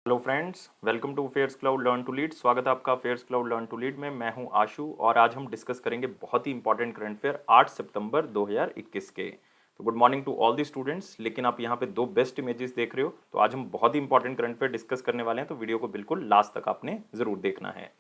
Hello friends, welcome to affairs cloud learn to lead. स्वागत है आपका affairs cloud learn to lead में। मैं हूं आशु और आज हम डिस्कस करेंगे बहुत ही इंपॉर्टेंट करंट अफेयर 8 सितंबर 2021 के। तो good morning to all the students. लेकिन आप यहां पे दो बेस्ट इमेजेस देख रहे हो, तो आज हम बहुत ही इंपॉर्टेंट करंट अफेयर डिस्कस करने वाले हैं, तो वीडियो को बिल्कुल लास्ट तक आपने जरूर देखना है।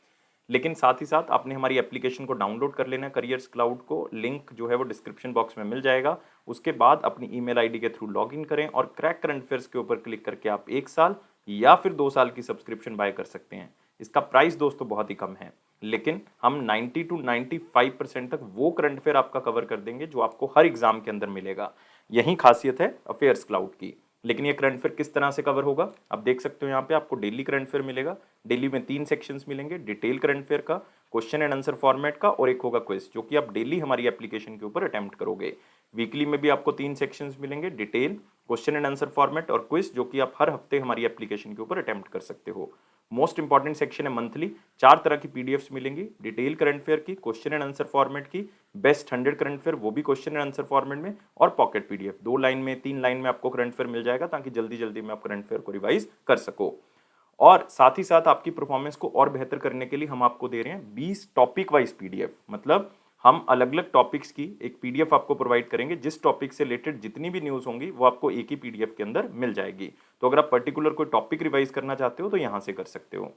लेकिन साथ ही साथ आपने हमारी एप्लीकेशन को डाउनलोड कर लेना है, करियर्स क्लाउड को। लिंक जो है वो डिस्क्रिप्शन बॉक्स में मिल जाएगा। उसके बाद अपनी ईमेल आईडी के थ्रू लॉगिन करें और क्रैक करंट अफेयर्स के ऊपर क्लिक करके आप 1 साल या फिर 2 साल की सब्सक्रिप्शन बाय कर सकते हैं। इसका प्राइस दोस्तों बहुत ही कम है, लेकिन हम 90 to 95% तक वो करंट अफेयर आपका कवर कर देंगे जो आपको हर एग्जाम के अंदर मिलेगा। यही खासियत है अफेयर्स क्लाउड की। लेकिन ये करंट अफेयर किस तरह से कवर होगा, आप देख सकते हो यहाँ पे आपको डेली करंट अफेयर मिलेगा। डेली में 3 सेक्शंस मिलेंगे, डिटेल करंट अफेयर का, क्वेश्चन एंड आंसर फॉर्मेट का, और एक होगा क्विज, जो कि आप डेली हमारी एप्लीकेशन के ऊपर अटेम्प्ट करोगे। वीकली में भी आपको 3 सेक्शंस मिलेंगे, detail, question and answer format और क्विज, जो कि आप हर हफ्ते हमारी एप्लीकेशन के ऊपर अटेम्प्ट कर सकते हो। मोस्ट इंपॉर्टेंट सेक्शन है मंथली। 4 तरह की पीडीएफ्स मिलेंगी, डिटेल करंट अफेयर की, क्वेश्चन एंड आंसर फॉर्मेट की, बेस्ट 100 करंट अफेयर वो भी क्वेश्चन एंड आंसर फॉर्मेट में, और पॉकेट पीडीएफ 2 लाइन में 3 लाइन में आपको करंट अफेयर मिल जाएगा, ताकि जल्दी जल्दी में आप करंट अफेयर को रिवाइज कर सको। और साथ ही साथ आपकी परफॉर्मेंस को और बेहतर करने के लिए हम आपको दे रहे हैं 20 टॉपिक वाइज पीडीएफ। मतलब हम अलग अलग टॉपिक्स की एक पीडीएफ आपको प्रोवाइड करेंगे, जिस टॉपिक से रिलेटेड जितनी भी न्यूज़ होंगी वो आपको एक ही पीडीएफ के अंदर मिल जाएगी। तो अगर आप पर्टिकुलर कोई टॉपिक रिवाइज करना चाहते हो तो यहाँ से कर सकते हो।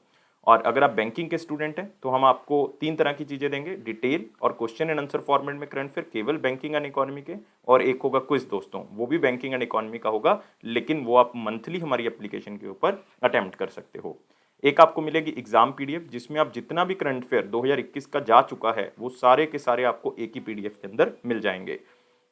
और अगर आप बैंकिंग के स्टूडेंट हैं तो हम आपको 3 तरह की चीज़ें देंगे, डिटेल और क्वेश्चन एंड आंसर फॉर्मेट में करंट अफेयर केवल बैंकिंग एंड इकोनॉमी के, और एक होगा क्विज दोस्तों, वो भी बैंकिंग एंड इकोनॉमी का होगा, लेकिन वो आप मंथली हमारी एप्लीकेशन के ऊपर अटेम्प्ट कर सकते हो। एक आपको मिलेगी एग्जाम पीडीएफ, जिसमें आप जितना भी करंट अफेयर 2021 का जा चुका है वो सारे के सारे आपको एक ही पीडीएफ के अंदर मिल जाएंगे।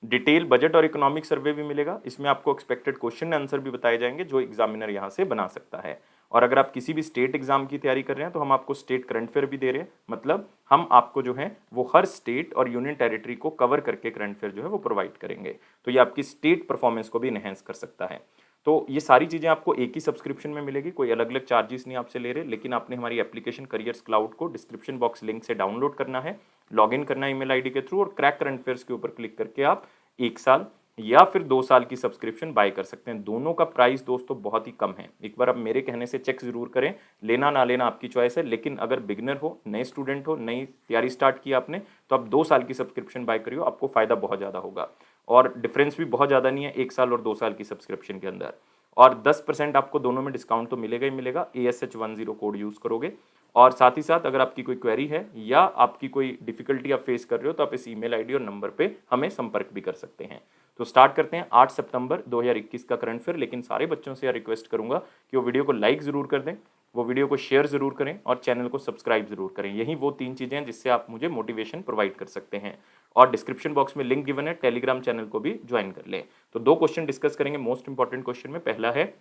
डिटेल बजट और इकोनॉमिक सर्वे भी मिलेगा, इसमें आपको एक्सपेक्टेड क्वेश्चन आंसर भी बताए जाएंगे जो एग्जामिनर यहाँ से बना सकता है। और अगर आप किसी भी स्टेट एग्जाम की तैयारी कर रहे हैं तो हम आपको स्टेट करंट अफेयर भी दे रहे हैं। मतलब हम आपको जो है वो हर स्टेट और यूनियन टेरिटरी को कवर करके करंट अफेयर जो है वो प्रोवाइड करेंगे। तो ये आपकी स्टेट परफॉर्मेंस को भी इनहेंस कर सकता है। तो ये सारी चीज़ें आपको एक ही सब्सक्रिप्शन में मिलेगी, कोई अलग अलग चार्जेस नहीं आपसे ले रहे, लेकिन आपने हमारी एप्लीकेशन करियर्स क्लाउड को डिस्क्रिप्शन बॉक्स लिंक से डाउनलोड करना है, लॉगिन करना है ईमेल आईडी के थ्रू, और क्रैक करंट अफेयर्स के ऊपर क्लिक करके आप 1 साल या फिर 2 साल की सब्सक्रिप्शन बाय कर सकते हैं। दोनों का प्राइस दोस्तों बहुत ही कम है। एक बार आप मेरे कहने से चेक जरूर करें, लेना ना लेना आपकी चॉइस है, लेकिन अगर बिगनर हो, नए स्टूडेंट हो, नई तैयारी स्टार्ट की आपने, तो आप 2 साल की सब्सक्रिप्शन बाय करियो, आपको फायदा बहुत ज़्यादा होगा। और डिफरेंस भी बहुत ज़्यादा नहीं है 1 साल और 2 साल की सब्सक्रिप्शन के अंदर। और 10% आपको दोनों में डिस्काउंट तो मिलेगा ही मिलेगा, ASH10 कोड यूज़ करोगे। और साथ ही साथ अगर आपकी कोई क्वेरी है या आपकी कोई डिफिकल्टी आप फेस कर रहे हो, तो आप इस ईमेल आईडी और नंबर पे हमें संपर्क भी कर सकते हैं। तो स्टार्ट करते हैं 8 सितंबर 2021 का करंट अफेयर। लेकिन सारे बच्चों से यह रिक्वेस्ट करूंगा कि वो वीडियो को लाइक ज़रूर कर दें, वो वीडियो को शेयर ज़रूर करें और चैनल को सब्सक्राइब ज़रूर करें। यही वो 3 चीज़ें हैं जिससे आप मुझे मोटिवेशन प्रोवाइड कर सकते हैं। और डिस्क्रिप्शन बॉक्स में लिंक गिवन है, टेलीग्राम चैनल को भी ज्वाइन कर लें। तो 2 क्वेश्चन डिस्कस करेंगे मोस्ट इंपॉर्टेंट क्वेश्चन में। पहला है,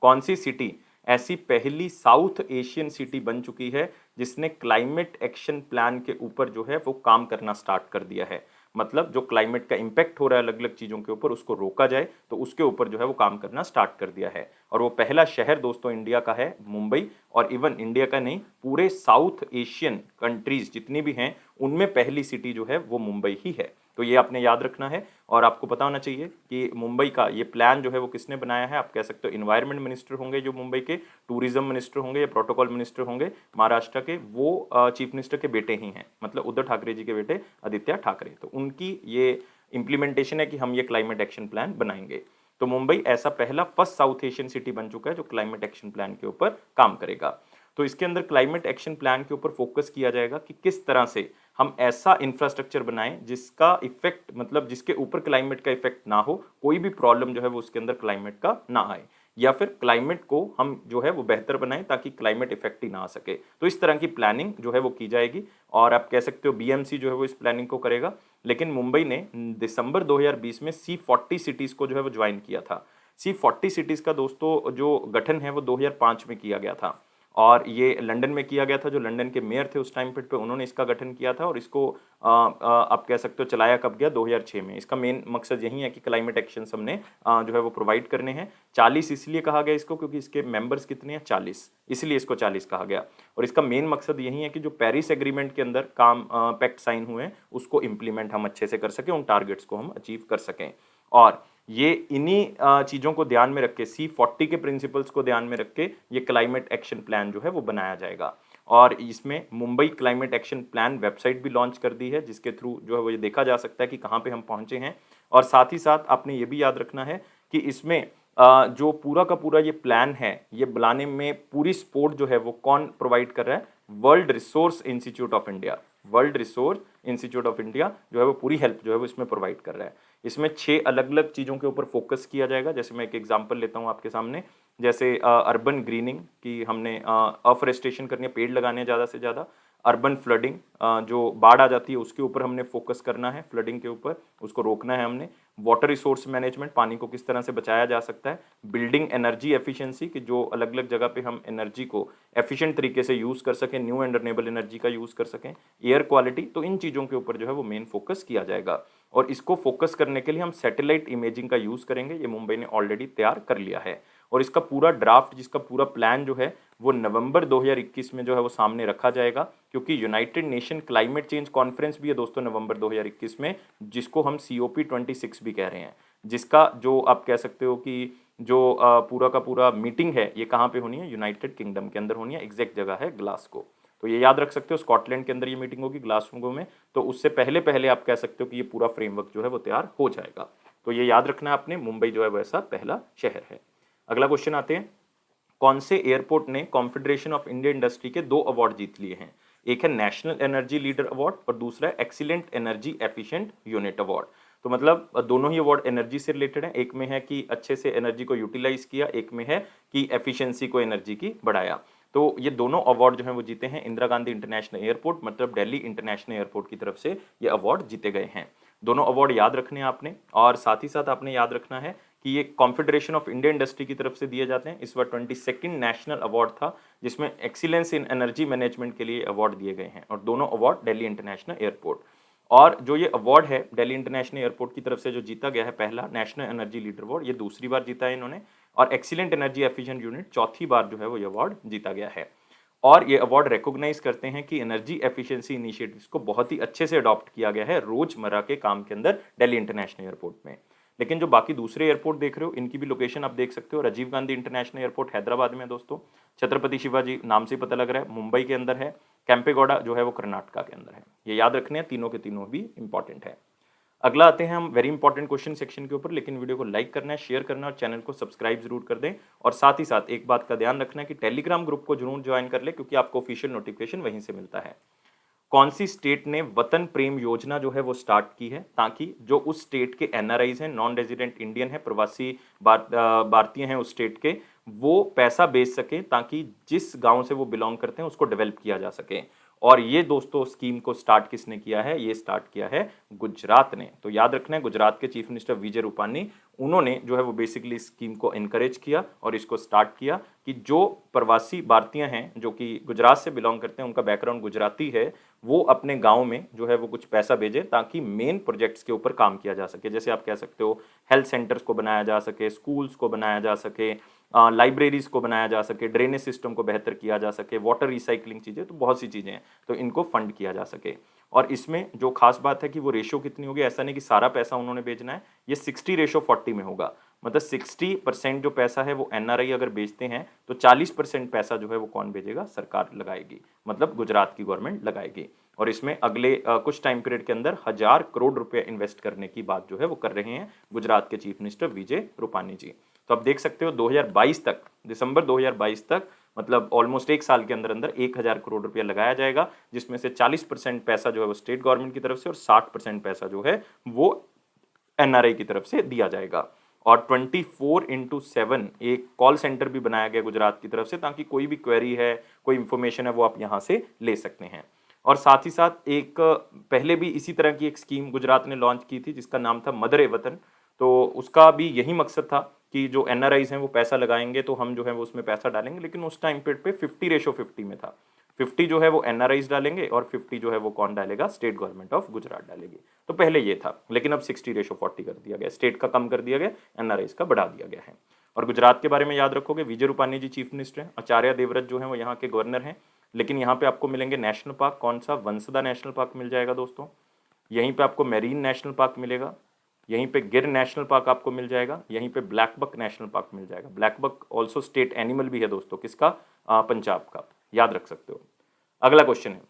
कौन सी सिटी ऐसी पहली साउथ एशियन सिटी बन चुकी है जिसने क्लाइमेट एक्शन प्लान के ऊपर जो है वो काम करना स्टार्ट कर दिया है। मतलब जो क्लाइमेट का इंपैक्ट हो रहा है अलग अलग चीज़ों के ऊपर, उसको रोका जाए, तो उसके ऊपर जो है वो काम करना स्टार्ट कर दिया है। और वो पहला शहर दोस्तों इंडिया का है मुंबई। और इवन इंडिया का नहीं, पूरे साउथ एशियन कंट्रीज जितनी भी हैं उनमें पहली सिटी जो है वो मुंबई ही है। तो ये आपने याद रखना है। और आपको पता होना चाहिए कि मुंबई का ये प्लान जो है वो किसने बनाया है। आप कह सकते हो इन्वायरमेंट मिनिस्टर होंगे जो मुंबई के, टूरिज्म मिनिस्टर होंगे या प्रोटोकॉल मिनिस्टर होंगे महाराष्ट्र के, वो चीफ मिनिस्टर के बेटे ही हैं, मतलब उद्धव ठाकरे जी के बेटे आदित्य ठाकरे। तो उनकी ये इंप्लीमेंटेशन है कि हम ये क्लाइमेट एक्शन प्लान बनाएंगे। तो मुंबई ऐसा पहला फर्स्ट साउथ एशियन सिटी बन चुका है जो क्लाइमेट एक्शन प्लान के ऊपर काम करेगा। तो इसके अंदर क्लाइमेट एक्शन प्लान के ऊपर फोकस किया जाएगा कि किस तरह से हम ऐसा इंफ्रास्ट्रक्चर बनाएं जिसका इफेक्ट, मतलब जिसके ऊपर क्लाइमेट का इफेक्ट ना हो, कोई भी प्रॉब्लम जो है वो उसके अंदर क्लाइमेट का ना आए, या फिर क्लाइमेट को हम जो है वो बेहतर बनाएं ताकि क्लाइमेट इफेक्ट ही ना आ सके। तो इस तरह की प्लानिंग जो है वो की जाएगी। और आप कह सकते हो BMC जो है वो इस प्लानिंग को करेगा। लेकिन मुंबई ने दिसंबर 2020 में C40 सिटीज़ को जो है वो ज्वाइन किया था। C40 सिटीज़ का दोस्तों जो गठन है वो 2005 में किया गया था। और ये लंदन में किया गया था, जो लंदन के मेयर थे उस टाइम पे उन्होंने इसका गठन किया था। और इसको आप कह सकते हो चलाया कब गया, 2006 में। इसका मेन मकसद यही है कि क्लाइमेट एक्शन हमने जो है वो प्रोवाइड करने हैं। 40 इसलिए कहा गया इसको क्योंकि इसके मेंबर्स कितने हैं, 40, इसलिए इसको 40 कहा गया। और इसका मेन मकसद यही है कि जो पेरिस एग्रीमेंट के अंदर काम पैक्ट साइन हुए हैं उसको इम्प्लीमेंट हम अच्छे से कर सकें, उन टारगेट्स को हम अचीव कर सकें। और ये इन्हीं चीज़ों को ध्यान में रख के C40 के प्रिंसिपल्स को ध्यान में रख के ये क्लाइमेट एक्शन प्लान जो है वो बनाया जाएगा। और इसमें Mumbai climate action plan website भी लॉन्च कर दी है, जिसके थ्रू जो है वो ये देखा जा सकता है कि कहाँ पे हम पहुँचे हैं। और साथ ही साथ आपने ये भी याद रखना है कि इसमें जो पूरा का पूरा ये प्लान है, ये बनाने में पूरी सपोर्ट जो है वो कौन प्रोवाइड कर रहा है? World resource institute of India. World resource institute of India जो है वो पूरी हेल्प जो है वो इसमें प्रोवाइड कर रहा है। इसमें 6 अलग अलग चीज़ों के ऊपर फोकस किया जाएगा। जैसे मैं एक एग्जांपल लेता हूँ आपके सामने, जैसे अर्बन ग्रीनिंग की हमने अफॉरेस्टेशन करनी है, पेड़ लगाने हैं ज़्यादा से ज़्यादा। अर्बन फ्लडिंग, जो बाढ़ आ जाती है उसके ऊपर हमने फोकस करना है, फ्लडिंग के ऊपर उसको रोकना है हमने। वाटर रिसोर्स मैनेजमेंट, पानी को किस तरह से बचाया जा सकता है। बिल्डिंग एनर्जी एफिशिएंसी, कि जो अलग अलग जगह पे हम एनर्जी को एफिशिएंट तरीके से यूज़ कर सकें, न्यू एंड रिन्यूएबल एनर्जी का यूज़ कर सकें। एयर क्वालिटी, तो इन चीज़ों के ऊपर जो है वो मेन फोकस किया जाएगा। और इसको फोकस करने के लिए हम सैटेलाइट इमेजिंग का यूज़ करेंगे। ये मुंबई ने ऑलरेडी तैयार कर लिया है। और इसका पूरा ड्राफ्ट, जिसका पूरा प्लान जो है वो नवंबर 2021 में जो है वो सामने रखा जाएगा, क्योंकि United nation climate change conference भी है दोस्तों नवंबर 2021 में, जिसको हम COP26 भी कह रहे हैं। जिसका जो आप कह सकते हो कि जो पूरा का पूरा मीटिंग है ये कहाँ पे होनी है? यूनाइटेड किंगडम के अंदर होनी है। एग्जैक्ट जगह है ग्लासगो। तो ये याद रख सकते हो, स्कॉटलैंड के अंदर ये मीटिंग होगी ग्लासगो में। तो उससे पहले पहले आप कह सकते हो कि ये पूरा फ्रेमवर्क जो है वो तैयार हो जाएगा। तो ये याद रखना है आपने, मुंबई जो है वैसा पहला शहर है। अगला क्वेश्चन आते हैं, कौन से एयरपोर्ट ने कॉन्फेडरेशन ऑफ इंडिया इंडस्ट्री के 2 अवार्ड जीत लिए हैं? एक है नेशनल एनर्जी लीडर अवार्ड और दूसरा है excellent energy efficient unit award. तो मतलब दोनों ही अवार्ड एनर्जी से रिलेटेड है। एक में है कि अच्छे से एनर्जी को यूटिलाइज किया, एक में है कि एफिशिएंसी को एनर्जी की बढ़ाया। तो ये दोनों अवार्ड जो हैं वो जीते हैं इंदिरा गांधी इंटरनेशनल एयरपोर्ट, मतलब दिल्ली इंटरनेशनल एयरपोर्ट की तरफ से ये अवार्ड जीते गए हैं। दोनों अवार्ड याद रखने हैं आपने। और साथ ही साथ आपने याद रखना है कि ये कॉन्फेडरेशन ऑफ इंडिया इंडस्ट्री की तरफ से दिए जाते हैं। इस बार 22nd नेशनल अवार्ड था, जिसमें एक्सीलेंस इन एनर्जी मैनेजमेंट के लिए अवार्ड दिए गए हैं। और दोनों अवार्ड दिल्ली इंटरनेशनल एयरपोर्ट। और जो ये अवार्ड है दिल्ली इंटरनेशनल एयरपोर्ट की तरफ से जो जीता गया है पहला नेशनल एनर्जी लीडर अवार्ड, ये दूसरी बार जीता है इन्होंने। और एक्सीलेंट एनर्जी एफिशिएंट यूनिट चौथी बार जो है वो ये अवार्ड जीता गया है। और ये अवार्ड रिकॉग्नाइज करते हैं कि एनर्जी एफिशिएंसी इनिशिएटिव्स को बहुत ही अच्छे से अडॉप्ट किया गया है रोजमर्रा के काम के अंदर दिल्ली इंटरनेशनल एयरपोर्ट में। लेकिन जो बाकी दूसरे एयरपोर्ट देख रहे हो, इनकी भी लोकेशन आप देख सकते हो। राजीव गांधी इंटरनेशनल एयरपोर्ट हैदराबाद में है दोस्तों। छत्रपति शिवाजी, नाम से ही पता लग रहा है, मुंबई के अंदर है। कैंपेगौड़ा जो है वो कर्नाटका के अंदर है। ये याद रखने हैं, तीनों के तीनों भी इंपॉर्टेंट है। अगला आते हैं हम वेरी इंपॉर्टेंट क्वेश्चन सेक्शन के ऊपर। लेकिन वीडियो को लाइक करना है, शेयर करना है और चैनल को सब्सक्राइब जरूर कर दें। और साथ ही साथ एक बात का ध्यान रखना है कि टेलीग्राम ग्रुप को जरूर ज्वाइन कर ले, क्योंकि आपको ऑफिशियल नोटिफिकेशन वहीं से मिलता है। कौन सी स्टेट ने वतन प्रेम योजना जो है वो स्टार्ट की है, ताकि जो उस स्टेट के NRIs हैं, नॉन रेजिडेंट इंडियन है, प्रवासी भारतीय हैं उस स्टेट के, वो पैसा भेज सके, ताकि जिस गांव से वो बिलोंग करते हैं उसको डेवलप किया जा सके। और ये दोस्तों स्कीम को स्टार्ट किसने किया है? ये स्टार्ट किया है गुजरात ने। तो याद रखना है, गुजरात के चीफ मिनिस्टर विजय रूपानी, उन्होंने जो है वो बेसिकली स्कीम को इनकरेज किया और इसको स्टार्ट किया कि जो प्रवासी भारतीय हैं जो कि गुजरात से बिलोंग करते हैं, उनका बैकग्राउंड गुजराती है, वो अपने गांव में जो है वो कुछ पैसा भेजें, ताकि मेन प्रोजेक्ट्स के ऊपर काम किया जा सके। जैसे आप कह सकते हो हेल्थ सेंटर्स को बनाया जा सके, स्कूल्स को बनाया जा सके, लाइब्रेरीज को बनाया जा सके, ड्रेनेज सिस्टम को बेहतर किया जा सके, वाटर रिसाइकलिंग चीज़ें, तो बहुत सी चीज़ें हैं, तो इनको फंड किया जा सके। और इसमें जो खास बात है कि वो रेशो कितनी होगी, ऐसा नहीं कि सारा पैसा उन्होंने भेजना है, ये 60:40 में होगा। मतलब 60% जो पैसा है वो NRI अगर बेचते हैं, तो 40% पैसा जो है वो कौन भेजेगा? सरकार लगाएगी, मतलब गुजरात की गवर्नमेंट लगाएगी। और इसमें अगले कुछ टाइम पीरियड के अंदर 1000 करोड़ रुपए इन्वेस्ट करने की बात जो है वो कर रहे हैं गुजरात के चीफ मिनिस्टर विजय रूपानी जी। तो आप देख सकते हो 2022 तक, दिसंबर 2022 तक, मतलब ऑलमोस्ट एक साल के अंदर अंदर 1000 करोड़ रुपया लगाया जाएगा, जिसमें से 40% पैसा जो है वो स्टेट गवर्नमेंट की तरफ से और 60% पैसा जो है वो NRI की तरफ से दिया जाएगा। और 24/7 एक कॉल सेंटर भी बनाया गया गुजरात की तरफ से, ताकि कोई भी क्वेरी है, कोई इंफॉर्मेशन है, वो आप यहाँ से ले सकते हैं। और साथ ही साथ एक पहले भी इसी तरह की एक स्कीम गुजरात ने लॉन्च की थी, जिसका नाम था मदर ए वतन। तो उसका भी यही मकसद था कि जो NRIs हैं वो पैसा लगाएंगे, तो हम जो है वो उसमें पैसा डालेंगे। लेकिन उस टाइम पीरियड पे 50:50 में था। 50 जो है वो NRIs डालेंगे और 50 जो है वो कौन डालेगा? स्टेट गवर्नमेंट ऑफ गुजरात डालेगी। तो पहले ये था, लेकिन अब 60:40 कर दिया गया, स्टेट का कम कर दिया गया, NRIs का बढ़ा दिया गया है। और गुजरात के बारे में याद रखोगे, विजय रूपानी जी चीफ मिनिस्टर हैं, आचार्य देवव्रत जो है वो यहाँ के गवर्नर हैं। लेकिन यहाँ पे आपको मिलेंगे नेशनल पार्क, कौन सा? वंसदा नेशनल पार्क मिल जाएगा दोस्तों। यहीं पे आपको मेरीन नेशनल पार्क मिलेगा, यहीं पे गिर नेशनल पार्क आपको मिल जाएगा, यहीं पे ब्लैक बक नेशनल पार्क मिल जाएगा। Black buck also state animal भी है दोस्तों, किसका? पंजाब का, याद रख सकते हो। अगला क्वेश्चन है,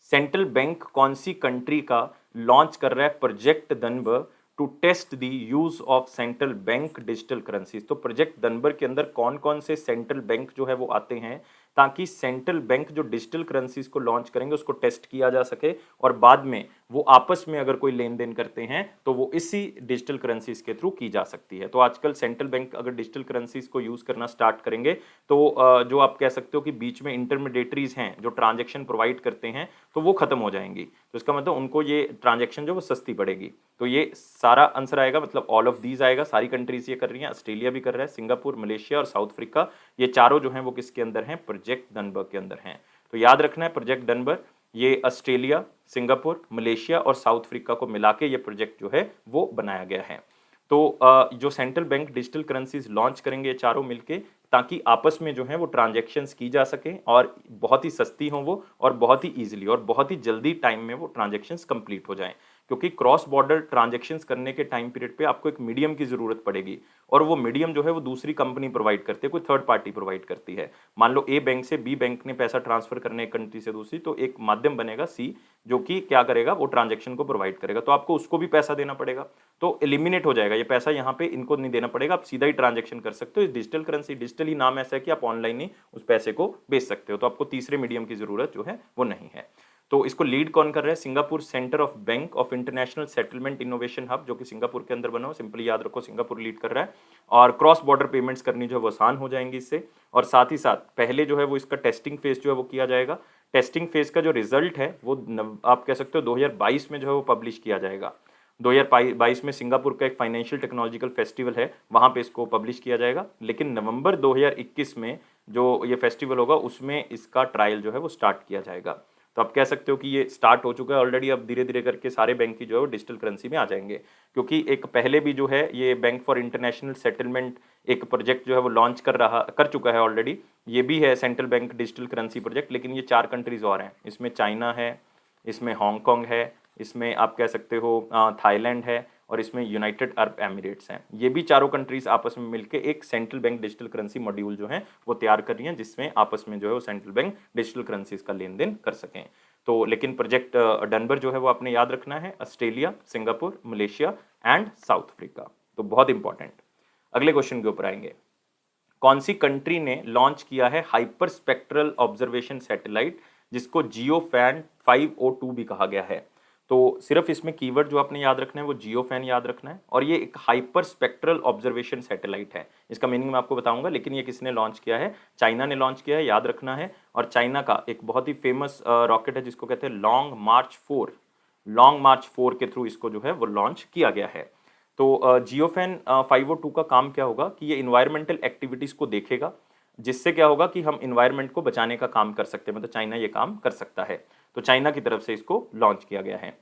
सेंट्रल बैंक कौन सी कंट्री का लॉन्च कर रहा है project Dunbar to test the use of central bank digital currencies. तो प्रोजेक्ट दनबर के अंदर कौन कौन से सेंट्रल बैंक जो है वो आते हैं, ताकि सेंट्रल बैंक जो डिजिटल करेंसीज को लॉन्च करेंगे उसको टेस्ट किया जा सके, और बाद में वो आपस में अगर कोई लेन देन करते हैं तो वो इसी डिजिटल करेंसीज के थ्रू की जा सकती है। तो आजकल सेंट्रल बैंक अगर डिजिटल करेंसीज को यूज करना स्टार्ट करेंगे तो जो आप कह सकते हो कि बीच में इंटरमीडिएटरीज हैं जो ट्रांजेक्शन प्रोवाइड करते हैं, तो वो खत्म हो जाएंगी। तो इसका मतलब उनको ये ट्रांजेक्शन जो वो सस्ती पड़ेगी। तो ये सारा आंसर आएगा, मतलब ऑल ऑफ दीज आएगा। सारी कंट्रीज ये कर रही हैं, ऑस्ट्रेलिया भी कर रहा है, सिंगापुर, मलेशिया और साउथ अफ्रीका, ये चारों जो हैं वो किसके अंदर हैं? प्रोजेक्ट डनबर्ग के अंदर हैं। तो याद रखना है प्रोजेक्ट डनबर्ग, ये ऑस्ट्रेलिया, सिंगापुर, मलेशिया और साउथ अफ्रीका को मिला के ये प्रोजेक्ट जो है वो बनाया गया है। तो जो central bank digital currencies launch करेंगे ये चारों मिलके, ताकि आपस में जो है वो ट्रांजेक्शन्स की जा सके और बहुत ही सस्ती हो वो, और बहुत ही ईजिली और बहुत ही जल्दी टाइम में वो ट्रांजेक्शन्स कंप्लीट हो जाएं। क्योंकि क्रॉस बॉर्डर ट्रांजेक्शन्स करने के टाइम पीरियड पे आपको एक मीडियम की जरूरत पड़ेगी, और वो मीडियम जो है वो दूसरी कंपनी प्रोवाइड करती है, कोई थर्ड पार्टी प्रोवाइड करती है। मान लो ए बैंक से बी बैंक ने पैसा ट्रांसफर करने एक कंट्री से दूसरी, तो एक माध्यम बनेगा सी, जो कि क्या करेगा, वो ट्रांजेक्शन को प्रोवाइड करेगा, तो आपको उसको भी पैसा देना पड़ेगा। तो एलिमिनेट हो जाएगा ये पैसा, यहाँ पे इनको नहीं देना पड़ेगा, आप सीधा ही ट्रांजेक्शन कर सकते हो। डिजिटल करेंसी, डिजिटल ही नाम ऐसा है कि आप ऑनलाइन ही उस पैसे को बेच सकते हो, तो आपको तीसरे मीडियम की जरूरत जो है वो नहीं है। तो इसको लीड कौन कर रहा है? Singapore centre of bank of international settlement innovation hub, जो कि सिंगापुर के अंदर बना हो। सिंपली याद रखो सिंगापुर लीड कर रहा है, और क्रॉस बॉर्डर पेमेंट्स करनी जो है वो आसान हो जाएंगी इससे। और साथ ही साथ पहले जो है वो इसका टेस्टिंग फेज जो है वो किया जाएगा। टेस्टिंग फेज का जो रिजल्ट है वो आप कह सकते हो 2022 में जो है वो पब्लिश किया जाएगा। 2022 में सिंगापुर का एक फाइनेंशियल टेक्नोलॉजिकल फेस्टिवल है, वहां पे इसको पब्लिश किया जाएगा। लेकिन नवंबर 2021 में जो ये फेस्टिवल होगा उसमें इसका ट्रायल जो है वो स्टार्ट किया जाएगा। तो आप कह सकते हो कि ये स्टार्ट हो चुका है ऑलरेडी, अब धीरे धीरे करके सारे बैंक की जो है वो डिजिटल करेंसी में आ जाएंगे। क्योंकि एक पहले भी जो है ये बैंक फॉर इंटरनेशनल सेटलमेंट एक प्रोजेक्ट जो है वो लॉन्च कर चुका है ऑलरेडी, ये भी है central bank digital currency project. लेकिन ये 4 कंट्रीज और हैं, इसमें चाइना है, इसमें हांगकांग है, इसमें आप कह सकते हो थाईलैंड है, और इसमें यूनाइटेड अरब एमिरेट्स हैं। ये भी चारों कंट्रीज आपस में मिलकर एक central bank digital currency module जो है वो तैयार कर रही हैं, जिसमें आपस में जो है वो सेंट्रल बैंक डिजिटल करेंसीज का लेन देन कर सकें। तो लेकिन प्रोजेक्ट डनबर जो है वो आपने याद रखना है, Australia, Singapore, Malaysia and south Africa. तो बहुत इंपॉर्टेंट। अगले क्वेश्चन के ऊपर आएंगे, कौन सी कंट्री ने लॉन्च किया है हाइपर स्पेक्ट्रल ऑब्जर्वेशन सैटेलाइट, जिसको जियोफैन 502 भी कहा गया है। तो सिर्फ इसमें कीवर्ड जो आपने याद रखना है वो जियोफैन याद रखना है, और ये एक हाइपर स्पेक्ट्रल ऑब्जर्वेशन सैटेलाइट है। इसका मीनिंग मैं आपको बताऊंगा, लेकिन ये किसने लॉन्च किया है? चाइना ने लॉन्च किया है, याद रखना है। और चाइना का एक बहुत ही फेमस रॉकेट है जिसको कहते हैं लॉन्ग मार्च 4, लॉन्ग मार्च 4 के थ्रू इसको जो है वो लॉन्च किया गया है। तो जियोफैन 502 का काम क्या होगा कि ये इन्वायरमेंटल एक्टिविटीज़ को देखेगा, जिससे क्या होगा कि हम इन्वायरमेंट को बचाने का काम कर सकते हैं, मतलब चाइना ये काम कर सकता है। तो चाइना की तरफ से इसको लॉन्च किया गया है,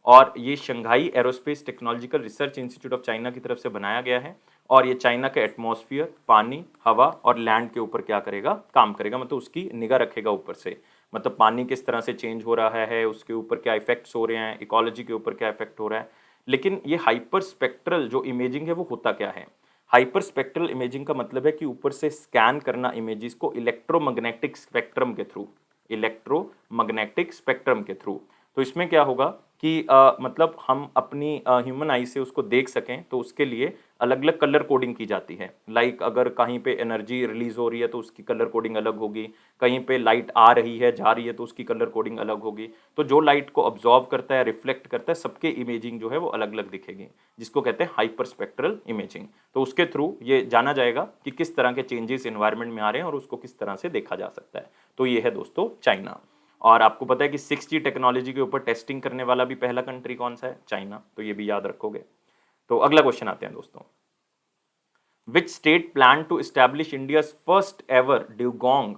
और ये Shanghai aerospace technological research institute of China की तरफ से बनाया गया है। और ये चाइना के एटमॉस्फेयर, पानी, हवा और लैंड के ऊपर क्या करेगा? काम करेगा, मतलब उसकी निगाह रखेगा ऊपर से। मतलब पानी किस तरह से चेंज हो रहा है, उसके ऊपर क्या इफेक्ट्स हो रहे हैं, इकोलॉजी के ऊपर क्या इफेक्ट हो रहा है। लेकिन ये हाइपर स्पेक्ट्रल जो इमेजिंग है वो होता क्या है? हाइपर स्पेक्ट्रल इमेजिंग का मतलब है कि ऊपर से स्कैन करना इमेजेस को इलेक्ट्रोमैग्नेटिक स्पेक्ट्रम के थ्रू, इलेक्ट्रोमैग्नेटिक स्पेक्ट्रम के थ्रू। तो इसमें क्या होगा कि मतलब हम अपनी ह्यूमन आई से उसको देख सकें, तो उसके लिए अलग अलग कलर कोडिंग की जाती है। लाइक अगर कहीं पे एनर्जी रिलीज हो रही है तो उसकी कलर कोडिंग अलग होगी, कहीं पे लाइट आ रही है जा रही है तो उसकी कलर कोडिंग अलग होगी। तो जो लाइट को ऑब्जॉर्व करता है, रिफ्लेक्ट करता है, सबके इमेजिंग जो है वो अलग अलग दिखेगी, जिसको कहते हैं हाइपर स्पेक्ट्रल इमेजिंग। तो उसके थ्रू ये जाना जाएगा कि किस तरह के चेंजेस इन्वायरमेंट में आ रहे हैं और उसको किस तरह से देखा जा सकता है। तो ये है दोस्तों चाइना। और आपको पता है कि 6G टेक्नोलॉजी के ऊपर टेस्टिंग करने वाला भी पहला कंट्री कौन सा है? चाइना। तो ये भी याद रखोगे। तो अगला क्वेश्चन आते हैं दोस्तों, which state plan to establish India's first ever dugong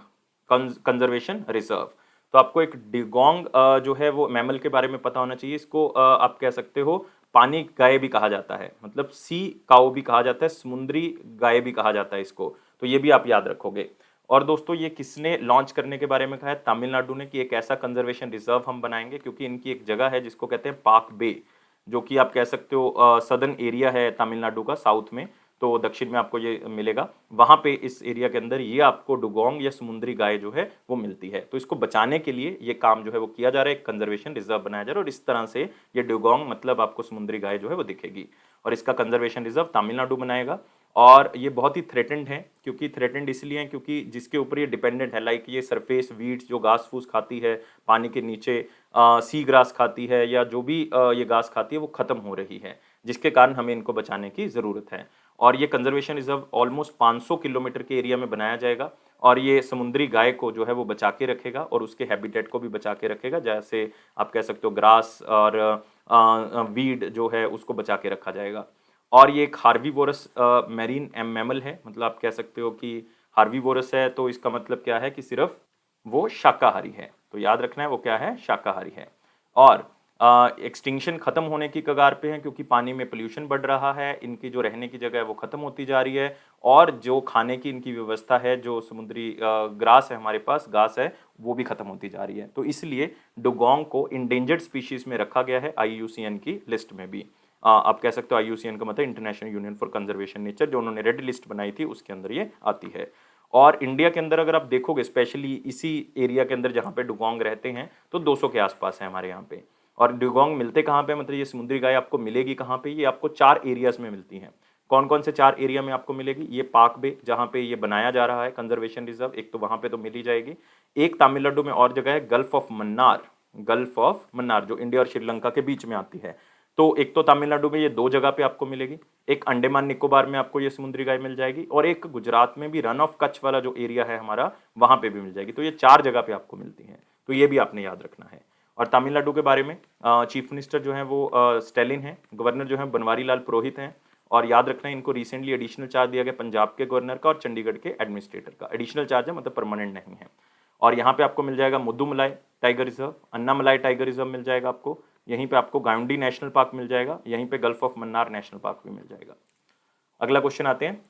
conservation reserve. तो आपको एक ड्यूगोंग जो है वो मैमल के बारे में पता होना चाहिए। इसको आप कह सकते हो पानी गाय भी कहा जाता है, मतलब सी काऊ भी कहा जाता है, समुद्री गाय भी कहा जाता है इसको। तो ये भी आप याद रखोगे। और दोस्तों ये किसने लॉन्च करने के बारे में कहा है? तमिलनाडु ने, कि एक ऐसा कंजर्वेशन रिजर्व हम बनाएंगे, क्योंकि इनकी एक जगह है जिसको कहते हैं पाक बे। जो कि आप कह सकते हो सदर्न एरिया है तमिलनाडु का, साउथ में, तो दक्षिण में आपको ये मिलेगा। वहाँ पे इस एरिया के अंदर ये आपको डुगोंग या समुद्री गाय जो है वो मिलती है। तो इसको बचाने के लिए ये काम जो है वो किया जा रहा है, एक कंजर्वेशन रिजर्व बनाया जा रहा है, और इस तरह से ये डुगोंग मतलब आपको समुद्री गाय जो है वो दिखेगी, और इसका कंजर्वेशन रिजर्व तमिलनाडु बनाएगा। और ये बहुत ही थ्रेटेंड है, क्योंकि थ्रेटेंड इसलिए है क्योंकि जिसके ऊपर ये डिपेंडेंट है, लाइक ये सरफेस वीड्स जो घास फूस खाती है पानी के नीचे, सी ग्रास खाती है, या जो भी ये घास खाती है वो खत्म हो रही है, जिसके कारण हमें इनको बचाने की ज़रूरत है। और ये कंजर्वेशन रिजर्व ऑलमोस्ट 500 किलोमीटर के एरिया में बनाया जाएगा, और ये समुद्री गाय को जो है वो बचा के रखेगा और उसके हैबिटेट को भी बचा के रखेगा, जैसे आप कह सकते हो ग्रास और वीड जो है उसको बचा के रखा जाएगा। और ये एक हार्वीवोरस मैरीन मैमल है, मतलब आप कह सकते हो कि हार्वीवोरस है, तो इसका मतलब क्या है कि सिर्फ वो शाकाहारी है, तो याद रखना है वो क्या है, शाकाहारी है। और एक्सटिंक्शन खत्म होने की कगार पे है, क्योंकि पानी में पोल्यूशन बढ़ रहा है, इनकी जो रहने की जगह है वो खत्म होती जा रही है, और जो खाने की इनकी व्यवस्था है, जो समुद्री ग्रास है हमारे पास, घास है, वो भी खत्म होती जा रही है। तो इसलिए डुगोंग को इंडेंजर्ड स्पीशीज में रखा गया है IUCN की लिस्ट में भी। आप कह सकते हो IUCN का मतलब international union for conservation nature, जो उन्होंने रेड लिस्ट बनाई थी उसके अंदर ये आती है। और इंडिया के अंदर अगर आप देखोगे, स्पेशली इसी एरिया के अंदर जहाँ पे डुगोंग रहते हैं, तो 200 के आसपास है हमारे यहाँ पे। और डुगोंग मिलते कहाँ पे, मतलब ये समुद्री गाय आपको मिलेगी कहाँ पे, ये आपको 4 एरियाज में मिलती हैं। कौन कौन से 4 एरिया में आपको मिलेगी, ये पाक बे जहाँ पे ये बनाया जा रहा है कंजर्वेशन रिजर्व, एक तो वहाँ पे तो मिल ही जाएगी। एक तमिलनाडु में और जगह है, gulf of Mannar, gulf of Mannar जो इंडिया और श्रीलंका के बीच में आती है। तो एक तो तमिलनाडु में ये 2 जगह पे आपको मिलेगी, एक अंडमान निकोबार में आपको ये समुद्री गाय मिल जाएगी, और एक गुजरात में भी रन ऑफ कच्छ वाला जो एरिया है हमारा, वहां पे भी मिल जाएगी। तो ये 4 जगह पे आपको मिलती हैं, तो ये भी आपने याद रखना है। और तमिलनाडु के बारे में चीफ मिनिस्टर जो है वो स्टेलिन है, गवर्नर जो है बनवारी लाल पुरोहित हैं। और याद रखना है इनको रिसेंटली एडिशनल चार्ज दिया गया पंजाब के गवर्नर का और चंडीगढ़ के एडमिनिस्ट्रेटर का। एडिशनल चार्ज है, मतलब परमानेंट नहीं है। और यहाँ पे आपको मिल जाएगा Mudumalai tiger reserve, Anamalai tiger reserve मिल जाएगा आपको, यहीं पे आपको गाउंडी नेशनल पार्क मिल जाएगा, यहीं पे gulf of Mannar national park भी मिल जाएगा। अगला क्वेश्चन आते हैं,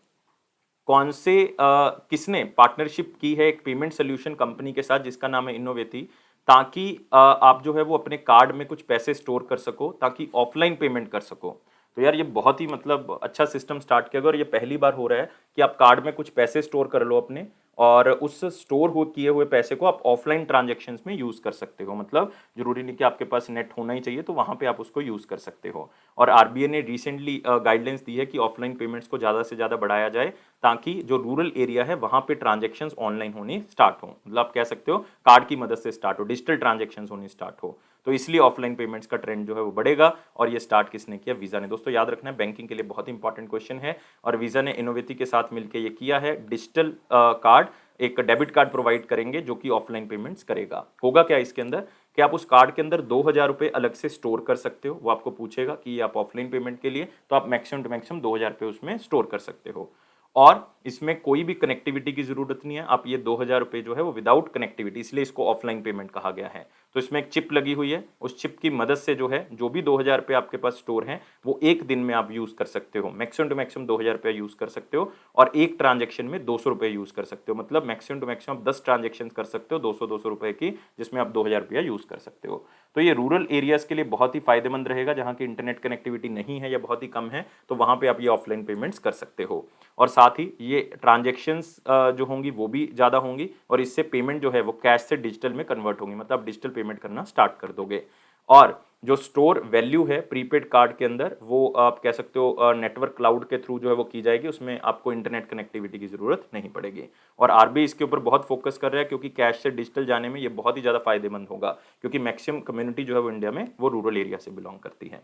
कौन से किसने पार्टनरशिप की है एक पेमेंट सोल्यूशन कंपनी के साथ जिसका नाम है इनोवेटी, ताकि आप जो है वो अपने कार्ड में कुछ पैसे स्टोर कर सको, ताकि ऑफलाइन पेमेंट कर सको। तो यार ये बहुत ही मतलब अच्छा सिस्टम स्टार्ट किया गया, और ये पहली बार हो रहा है कि आप कार्ड में कुछ पैसे स्टोर कर लो अपने, और उस स्टोर हो किए हुए पैसे को आप ऑफलाइन ट्रांजेक्शन्स में यूज़ कर सकते हो। मतलब जरूरी नहीं कि आपके पास नेट होना ही चाहिए, तो वहाँ पे आप उसको यूज़ कर सकते हो। और RBI ने रिसेंटली गाइडलाइंस दी है कि ऑफलाइन पेमेंट्स को ज़्यादा से ज़्यादा बढ़ाया जाए, ताकि जो रूरल एरिया है वहाँ पे ट्रांजेक्शन्स ऑनलाइन होनी स्टार्ट हो, मतलब आप कह सकते हो कार्ड की मदद से स्टार्ट हो, डिजिटल ट्रांजेक्शन्स होनी स्टार्ट हो। तो इसलिए ऑफलाइन पेमेंट्स का ट्रेंड जो है वो बढ़ेगा, और ये स्टार्ट किसने किया, वीज़ा ने। दोस्तों याद रखना है, बैंकिंग के लिए बहुत इंपॉर्टेंट क्वेश्चन है, और वीज़ा ने इनोवेटी के साथ मिलकर ये किया है। डिजिटल कार्ड, एक डेबिट कार्ड प्रोवाइड करेंगे जो कि ऑफलाइन पेमेंट्स करेगा। होगा क्या इसके अंदर कि आप उस कार्ड के अंदर 2,000 रुपये अलग से स्टोर कर सकते हो। वो आपको पूछेगा कि आप ऑफलाइन पेमेंट के लिए, तो आप मैक्सिमम टू मैक्सिमम 2,000 रुपये उसमें स्टोर कर सकते हो। और इसमें कोई भी कनेक्टिविटी की जरूरत नहीं है, आप ये 2,000 रुपये जो है वो विदाउट कनेक्टिविटी, इसलिए इसको ऑफलाइन पेमेंट कहा गया है। तो इसमें एक चिप लगी हुई है, उस चिप की मदद से जो है जो भी 2,000 रुपये आपके पास स्टोर हैं वो एक दिन में आप यूज़ कर सकते हो, मैक्सिमम टू मैक्सिमम 2,000 रुपये यूज़ कर सकते हो। और एक ट्रांजेक्शन में 200 रुपये यूज़ कर सकते हो, मतलब मैक्सिमम टू मैक्सिमम 10 ट्रांजेक्शन कर सकते हो 200-200 रुपये की, जिसमें आप 2,000 रुपया यूज़ कर सकते हो। तो ये रूरल एरियाज़ के लिए बहुत ही फायदेमंद रहेगा, जहाँ की इंटरनेट कनेक्टिविटी नहीं है या बहुत ही कम है, तो वहाँ पे आप ये ऑफलाइन पेमेंट्स कर सकते हो। और साथ ही ये ट्रांजेक्शन्स जो होंगी वो भी ज़्यादा होंगी, और इससे पेमेंट जो है वो कैश से डिजिटल में कन्वर्ट होंगी, मतलब आप डिजिटल पेमेंट करना स्टार्ट कर दोगे। और जो स्टोर वैल्यू है प्रीपेड कार्ड के अंदर, वो आप कह सकते हो नेटवर्क क्लाउड के थ्रू जो है वो की जाएगी, उसमें आपको इंटरनेट कनेक्टिविटी की ज़रूरत नहीं पड़ेगी। और RBI इसके ऊपर बहुत फोकस कर रहा है, क्योंकि कैश से डिजिटल जाने में ये बहुत ही ज़्यादा फायदेमंद होगा, क्योंकि मैक्सिमम कम्युनिटी जो है वो इंडिया में वो रूरल एरिया से बिलोंग करती है।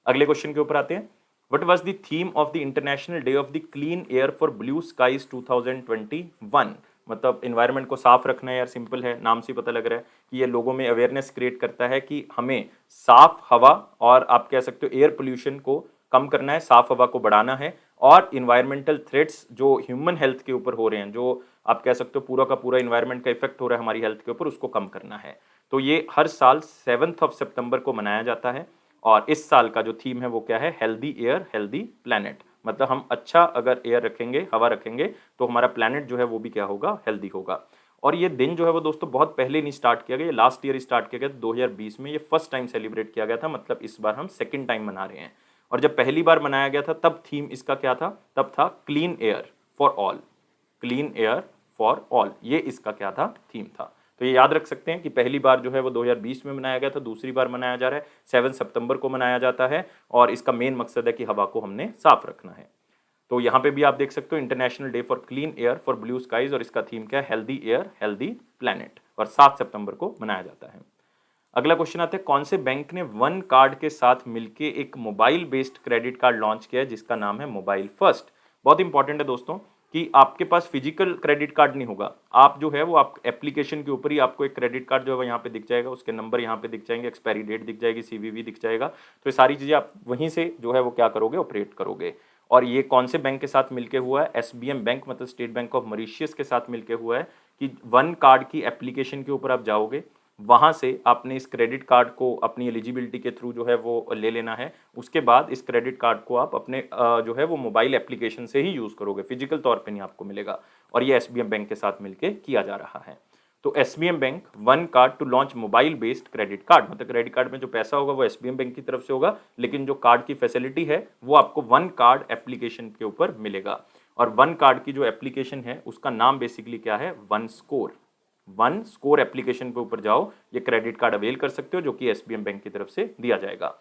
अगले क्वेश्चन के ऊपर आते हैं, what was the theme of the international day of the clean air for blue skies 2021। मतलब इन्वायरमेंट को साफ रखना है यार, सिंपल है, नाम से पता लग रहा है कि ये लोगों में अवेयरनेस क्रिएट करता है कि हमें साफ हवा, और आप कह सकते हो एयर पोल्यूशन को कम करना है, साफ हवा को बढ़ाना है, और इन्वायरमेंटल थ्रेट्स जो ह्यूमन हेल्थ के ऊपर हो रहे हैं, जो आप कह सकते हो पूरा का पूरा इन्वायरमेंट का इफेक्ट हो रहा है हमारी हेल्थ के ऊपर, उसको कम करना है। तो ये हर साल 7 सितंबर को मनाया जाता है। और इस साल का जो थीम है वो क्या है, हेल्दी एयर हेल्दी प्लैनेट। मतलब हम अच्छा अगर एयर रखेंगे, हवा रखेंगे, तो हमारा प्लैनेट जो है वो भी क्या होगा, हेल्दी होगा। और ये दिन जो है वो दोस्तों बहुत पहले नहीं स्टार्ट किया गया, ये लास्ट ईयर स्टार्ट किया गया 2020 में, ये फर्स्ट टाइम सेलिब्रेट किया गया था, मतलब इस बार हम सेकेंड टाइम मना रहे हैं। और जब पहली बार मनाया गया था तब थीम इसका क्या था, तब था clean air for all, clean air for all, ये इसका क्या था, थीम था। तो ये याद रख सकते हैं कि पहली बार जो है वो 2020 में मनाया गया था, दूसरी बार मनाया जा रहा है 7 सितंबर को मनाया जाता है, और इसका मेन मकसद है कि हवा को हमने साफ रखना है। तो यहाँ पे भी आप देख सकते हो international day for clean air for blue skies, और इसका थीम क्या है, हेल्दी एयर हेल्दी प्लैनेट, और 7 सितंबर को मनाया जाता है। अगला क्वेश्चन आता है, कौन से बैंक ने वन कार्ड के साथ मिलके एक mobile based credit card launch किया है जिसका नाम है मोबाइल फर्स्ट। बहुत इंपॉर्टेंट है दोस्तों कि आपके पास फिजिकल क्रेडिट कार्ड नहीं होगा, आप जो है वो आप एप्लीकेशन के ऊपर ही आपको एक क्रेडिट कार्ड जो है यहाँ पे दिख जाएगा, उसके नंबर यहाँ पे दिख जाएंगे, एक्सपायरी डेट दिख जाएगी, सीवीवी दिख जाएगा। तो ये सारी चीज़ें आप वहीं से जो है वो क्या करोगे, ऑपरेट करोगे। और ये कौन से बैंक के साथ मिलके हुआ है, एसबीएम बैंक, मतलब स्टेट बैंक ऑफ मॉरिशस के साथ मिलके हुआ है, कि वन कार्ड की एप्लीकेशन के ऊपर आप जाओगे, वहाँ से आपने इस क्रेडिट कार्ड को अपनी एलिजिबिलिटी के थ्रू जो है वो ले लेना है। उसके बाद इस क्रेडिट कार्ड को आप अपने जो है वो मोबाइल एप्लीकेशन से ही यूज़ करोगे, फिजिकल तौर पे नहीं आपको मिलेगा। और ये एसबीएम बैंक के साथ मिलके किया जा रहा है। तो SBM bank one card to launch mobile based credit card, मतलब क्रेडिट कार्ड में जो पैसा होगा वो एसबीएम बैंक की तरफ से होगा, लेकिन जो कार्ड की फैसिलिटी है वो आपको वन कार्ड एप्लीकेशन के ऊपर मिलेगा। और वन कार्ड की जो एप्लीकेशन है उसका नाम बेसिकली क्या है, one score. One score application पे ऊपर जाओ, ये क्रेडिट कार्ड अवेल कर सकते हो जो कि एसबीएम बैंक की तरफ से दिया जाएगा।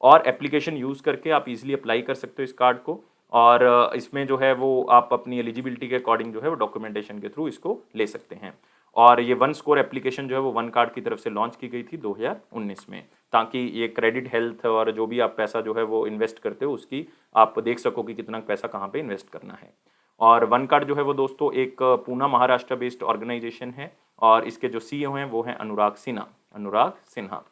और एप्लीकेशन यूज़ करके आप इजीली अप्लाई कर सकते हो इस कार्ड को, और इसमें जो है वो आप अपनी एलिजिबिलिटी के अकॉर्डिंग जो है वो डॉक्यूमेंटेशन के थ्रू इसको ले सकते हैं। और ये वन स्कोर एप्लीकेशन जो है वो वन कार्ड की तरफ से लॉन्च की गई थी 2019 में, ताकि ये क्रेडिट हेल्थ और जो भी आप पैसा जो है वो इन्वेस्ट करते हो उसकी आप देख सको कि कितना पैसा कहाँ पे इन्वेस्ट करना है। और वन कार्ड जो है वो दोस्तों एक पूना महाराष्ट्र बेस्ड ऑर्गेनाइजेशन है, और इसके जो सीईओ हैं वो हैं अनुराग सिन्हा, अनुराग सिन्हा।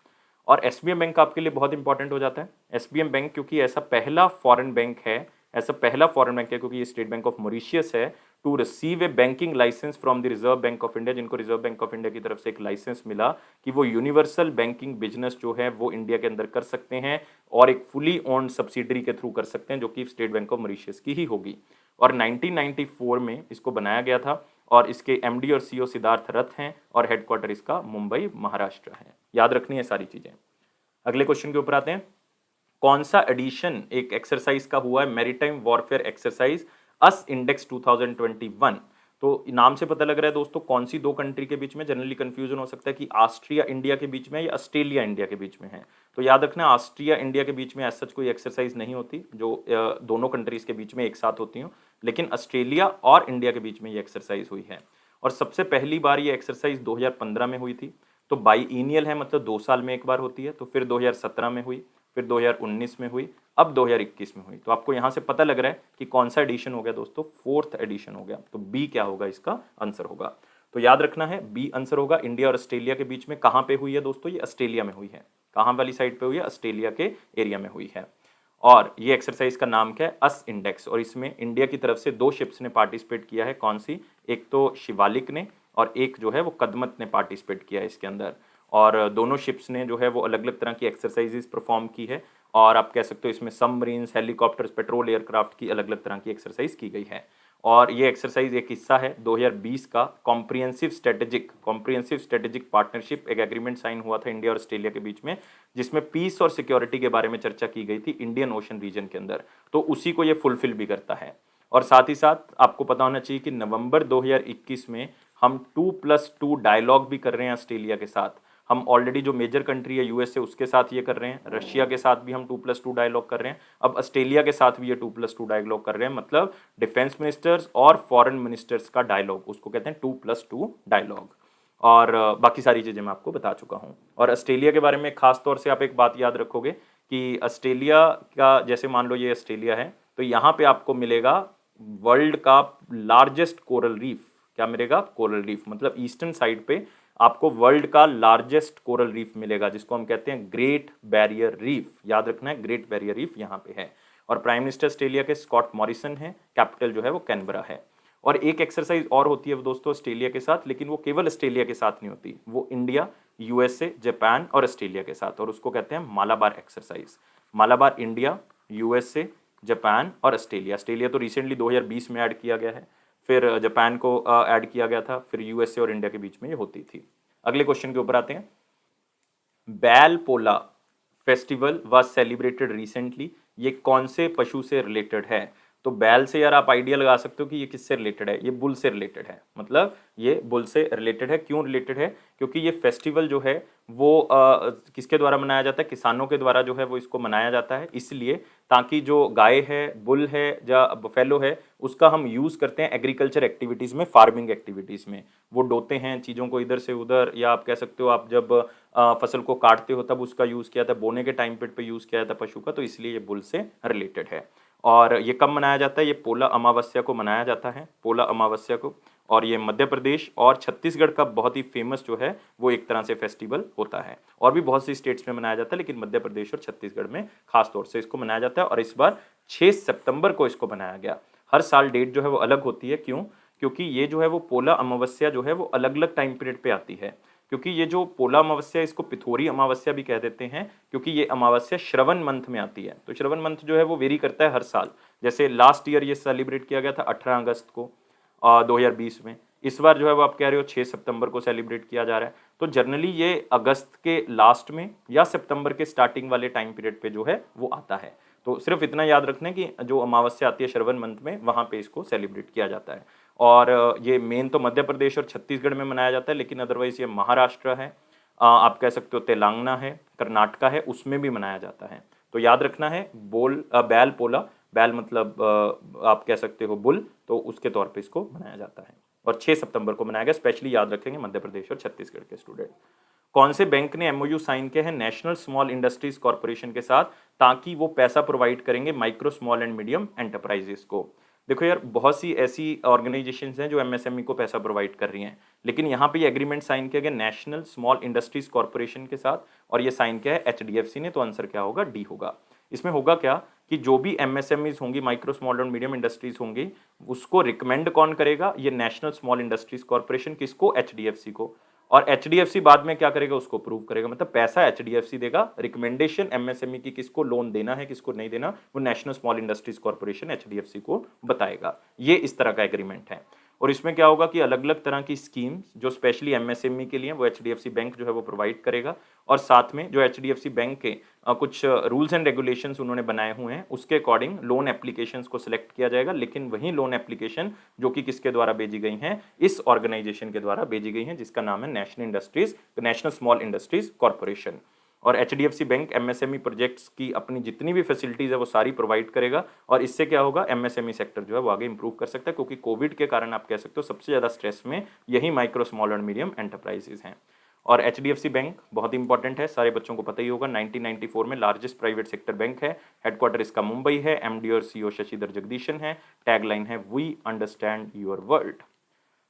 और एसबीएम बैंक आपके लिए बहुत इंपॉर्टेंट हो जाता है। एसबीएम बैंक क्योंकि ऐसा पहला फॉरेन बैंक है, ऐसा पहला फॉरेन बैंक है क्योंकि ये स्टेट बैंक ऑफ मॉरिशस है, to receive a banking license from the Reserve Bank of India, जिनको रिजर्व बैंक ऑफ इंडिया की तरफ से एक लाइसेंस मिला कि वो यूनिवर्सल बैंकिंग बिजनेस जो है वो इंडिया के अंदर कर सकते हैं, और एक फुली ओन्ड सब्सिडरी के थ्रू कर सकते हैं जो कि स्टेट बैंक ऑफ मॉरिशस की ही होगी। और 1994 में इसको बनाया गया था, और इसके एमडी और सीईओ सिद्धार्थ रथ हैं, और हेडक्वार्टर इसका मुंबई महाराष्ट्र है। याद रखनी है सारी चीज़ें। अगले क्वेश्चन के ऊपर आते हैं, कौन सा एडिशन एक एक्सरसाइज का हुआ है, मैरीटाइम वॉरफेयर एक्सरसाइज अस इंडेक्स 2021। तो नाम से पता लग रहा है दोस्तों कौन सी दो कंट्री के बीच में, जनरली कंफ्यूजन हो सकता है कि ऑस्ट्रिया इंडिया के बीच में या ऑस्ट्रेलिया इंडिया के बीच में है। तो याद रखना ऑस्ट्रिया इंडिया के बीच में ऐसा सच कोई एक्सरसाइज नहीं होती जो दोनों कंट्रीज के बीच में एक साथ होती हो, लेकिन ऑस्ट्रेलिया और इंडिया के बीच में ये एक्सरसाइज हुई है। और सबसे पहली बार ये एक्सरसाइज 2015 में हुई थी। तो बाईइनियल है, मतलब 2 साल में एक बार होती है। तो फिर 2017 में हुई, फिर 2019 में हुई, अब 2021 में हुई। तो आपको यहाँ से पता लग रहा है कि कौन सा एडिशन हो गया दोस्तों, फोर्थ एडिशन हो गया। तो बी क्या होगा, इसका आंसर होगा। तो याद रखना है बी आंसर होगा। इंडिया और ऑस्ट्रेलिया के बीच में कहाँ पे हुई है दोस्तों, ये ऑस्ट्रेलिया में हुई है। कहाँ वाली साइड पे हुई है, ऑस्ट्रेलिया के एरिया में हुई है। और ये एक्सरसाइज का नाम क्या है, अस इंडेक्स। और इसमें इंडिया की तरफ से 2 शिप्स ने पार्टिसिपेट किया है, कौन सी, एक तो शिवालिक ने और एक जो है वो कदमत ने पार्टिसिपेट किया है इसके अंदर। और दोनों शिप्स ने जो है वो अलग अलग तरह की एक्सरसाइजेज परफॉर्म की है, और आप कह सकते हो इसमें सबमरीन्स, हेलीकॉप्टर्स, पेट्रोल एयरक्राफ्ट की अलग अलग तरह की एक्सरसाइज की गई है। और ये एक्सरसाइज एक हिस्सा है 2020 का कॉम्प्रिहेंसिव स्ट्रेटेजिक पार्टनरशिप, एक एग्रीमेंट साइन हुआ था इंडिया और ऑस्ट्रेलिया के बीच में, जिसमें पीस और सिक्योरिटी के बारे में चर्चा की गई थी इंडियन ओशन रीजन के अंदर। तो उसी को ये फुलफिल भी करता है। और साथ ही साथ आपको पता होना चाहिए कि नवंबर 2021 में हम 2+2 डायलॉग भी कर रहे हैं ऑस्ट्रेलिया के साथ। हम ऑलरेडी जो मेजर कंट्री है यूएसए उसके साथ ये कर रहे हैं, रशिया के साथ भी हम 2+2 डायलॉग कर रहे हैं, अब ऑस्ट्रेलिया के साथ भी ये 2+2 डायलॉग कर रहे हैं। मतलब डिफेंस मिनिस्टर्स और फॉरेन मिनिस्टर्स का डायलॉग, उसको कहते हैं 2+2 डायलॉग। और बाकी सारी चीज़ें मैं आपको बता चुका हूँ। और ऑस्ट्रेलिया के बारे में खास तौर से आप एक बात याद रखोगे कि ऑस्ट्रेलिया का, जैसे मान लो ये ऑस्ट्रेलिया है, तो यहाँ पे आपको मिलेगा वर्ल्ड का लार्जेस्ट कोरल रीफ। क्या मिलेगा, कोरल रीफ। मतलब ईस्टर्न साइड पे आपको वर्ल्ड का लार्जेस्ट कोरल रीफ मिलेगा, जिसको हम कहते हैं ग्रेट बैरियर रीफ। याद रखना है, ग्रेट बैरियर रीफ यहाँ पे है। और प्राइम मिनिस्टर ऑस्ट्रेलिया के स्कॉट मॉरिसन है, कैपिटल जो है वो कैनबरा है। और एक एक्सरसाइज और होती है दोस्तों ऑस्ट्रेलिया के साथ, लेकिन वो केवल ऑस्ट्रेलिया के साथ नहीं होती, वो इंडिया, यूएसए, जापान और ऑस्ट्रेलिया के साथ, और उसको कहते हैं Malabar exercise. Malabar India, USA, Japan और ऑस्ट्रेलिया। ऑस्ट्रेलिया तो रिसेंटली 2020 में ऐड किया गया है। फिर जापान को ऐड किया गया था, फिर यूएसए और इंडिया के बीच में ये होती थी। अगले क्वेश्चन के ऊपर आते हैं। बैल पोला फेस्टिवल वाज सेलिब्रेटेड रिसेंटली, ये कौन से पशु से रिलेटेड है? तो बैल से यार आप आइडिया लगा सकते हो कि ये किससे रिलेटेड है, ये बुल से रिलेटेड है, मतलब ये बुल से रिलेटेड है। क्यों रिलेटेड है? क्योंकि ये फेस्टिवल जो है वो किसके द्वारा मनाया जाता है? किसानों के द्वारा जो है वो इसको मनाया जाता है, इसलिए ताकि जो गाय है, बुल है या बफेलो है, उसका हम यूज़ करते हैं एग्रीकल्चर एक्टिविटीज़ में, फार्मिंग एक्टिविटीज़ में। वो डोते हैं चीज़ों को इधर से उधर, या आप कह सकते हो आप जब फसल को काटते हो तब उसका यूज़ किया था, बोने के टाइम पे यूज़ किया था पशु का, तो इसलिए ये बुल से रिलेटेड है। और ये कब मनाया जाता है? ये पोला अमावस्या को मनाया जाता है, पोला अमावस्या को। और ये मध्य प्रदेश और छत्तीसगढ़ का बहुत ही फेमस जो है वो एक तरह से फेस्टिवल होता है। और भी बहुत सी स्टेट्स में मनाया जाता है, लेकिन मध्य प्रदेश और छत्तीसगढ़ में खास तौर से इसको मनाया जाता है। और इस बार 6 सितंबर को इसको मनाया गया। हर साल डेट जो है वो अलग होती है, क्यों? क्योंकि ये जो है वो पोला अमावस्या जो है वो अलग अलग टाइम पीरियड पे आती है। क्योंकि ये जो पोला अमावस्या, इसको पिथोरी अमावस्या भी कह देते हैं, क्योंकि ये अमावस्या श्रवण मंथ में आती है। तो श्रवण मंथ जो है वो वेरी करता है हर साल। जैसे लास्ट ईयर ये सेलिब्रेट किया गया था 18 अगस्त को 2020 में। इस बार जो है वो आप कह रहे हो 6 सितंबर को सेलिब्रेट किया जा रहा है। तो जनरली ये अगस्त के लास्ट में या सितंबर के स्टार्टिंग वाले टाइम पीरियड पे जो है वो आता है। तो सिर्फ इतना याद रखना है कि जो अमावस्या आती है श्रवण मंथ में, वहाँ पे इसको सेलिब्रेट किया जाता है। और ये मेन तो मध्य प्रदेश और छत्तीसगढ़ में मनाया जाता है, लेकिन अदरवाइज ये महाराष्ट्र है, आप कह सकते हो तेलंगाना है, कर्नाटका है, उसमें भी मनाया जाता है। तो याद रखना है, बैल पोला, बैल मतलब आप कह सकते हो बुल, तो उसके तौर पे इसको मनाया जाता है। और 6 सितंबर को मनाया गया, स्पेशली याद रखेंगे मध्य प्रदेश और छत्तीसगढ़ के स्टूडेंट। कौन से बैंक ने एमओयू साइन किया है नेशनल स्मॉल इंडस्ट्रीज कॉर्पोरेशन के साथ, ताकि वो पैसा प्रोवाइड करेंगे micro small and medium enterprises को? देखो यार, बहुत सी ऐसी ऑर्गेनाइजेशंस हैं जो एमएसएमई को पैसा प्रोवाइड कर रही हैं, लेकिन यहाँ पे ये एग्रीमेंट साइन किया गया नेशनल स्मॉल इंडस्ट्रीज कॉर्पोरेशन के साथ, और ये साइन किया है एचडीएफसी ने। तो आंसर क्या होगा? डी होगा। इसमें होगा क्या कि जो भी एमएसएमईज होंगी, माइक्रो स्मॉल और मीडियम इंडस्ट्रीज होंगी, उसको रिकमेंड कौन करेगा? ये नेशनल स्मॉल इंडस्ट्रीज कॉर्पोरेशन। किसको? एचडीएफसी को। और एचडीएफसी बाद में क्या करेगा? उसको अप्रूव करेगा। मतलब पैसा एचडीएफसी देगा, रिकमेंडेशन एमएसएमई की किसको लोन देना है, किसको नहीं देना, वो national small industries corporation HDFC को बताएगा। ये इस तरह का एग्रीमेंट है। और इसमें क्या होगा कि अलग अलग तरह की स्कीम्स जो स्पेशली एमएसएमई के लिए, वो एचडीएफसी बैंक जो है वो प्रोवाइड करेगा। और साथ में जो एचडीएफसी बैंक के कुछ रूल्स एंड रेगुलेशंस उन्होंने बनाए हुए हैं, उसके अकॉर्डिंग लोन एप्लीकेशंस को सिलेक्ट किया जाएगा। लेकिन वही लोन एप्लीकेशन जो कि किसके द्वारा भेजी गई हैं? इस ऑर्गेनाइजेशन के द्वारा भेजी गई हैं, जिसका नाम है नेशनल स्मॉल इंडस्ट्रीज कॉर्पोरेशन। और एचडीएफसी बैंक एमएसएमई प्रोजेक्ट्स की अपनी जितनी भी फैसिलिटीज है वो सारी प्रोवाइड करेगा। और इससे क्या होगा? एमएसएमई सेक्टर जो है वो आगे इंप्रूव कर सकता है, क्योंकि कोविड के कारण आप कह सकते हो सबसे ज़्यादा स्ट्रेस में यही माइक्रो स्मॉल और मीडियम एंटरप्राइजेज हैं। और एचडीएफसी बैंक बहुत इंपॉर्टेंट है, सारे बच्चों को पता ही होगा। 1994 में लार्जेस्ट प्राइवेट सेक्टर बैंक है। हेडक्वार्टर इसका मुंबई है। एमडी और सीईओ शशिधर जगदीशन है। टैगलाइन है वी अंडरस्टैंड योर वर्ल्ड।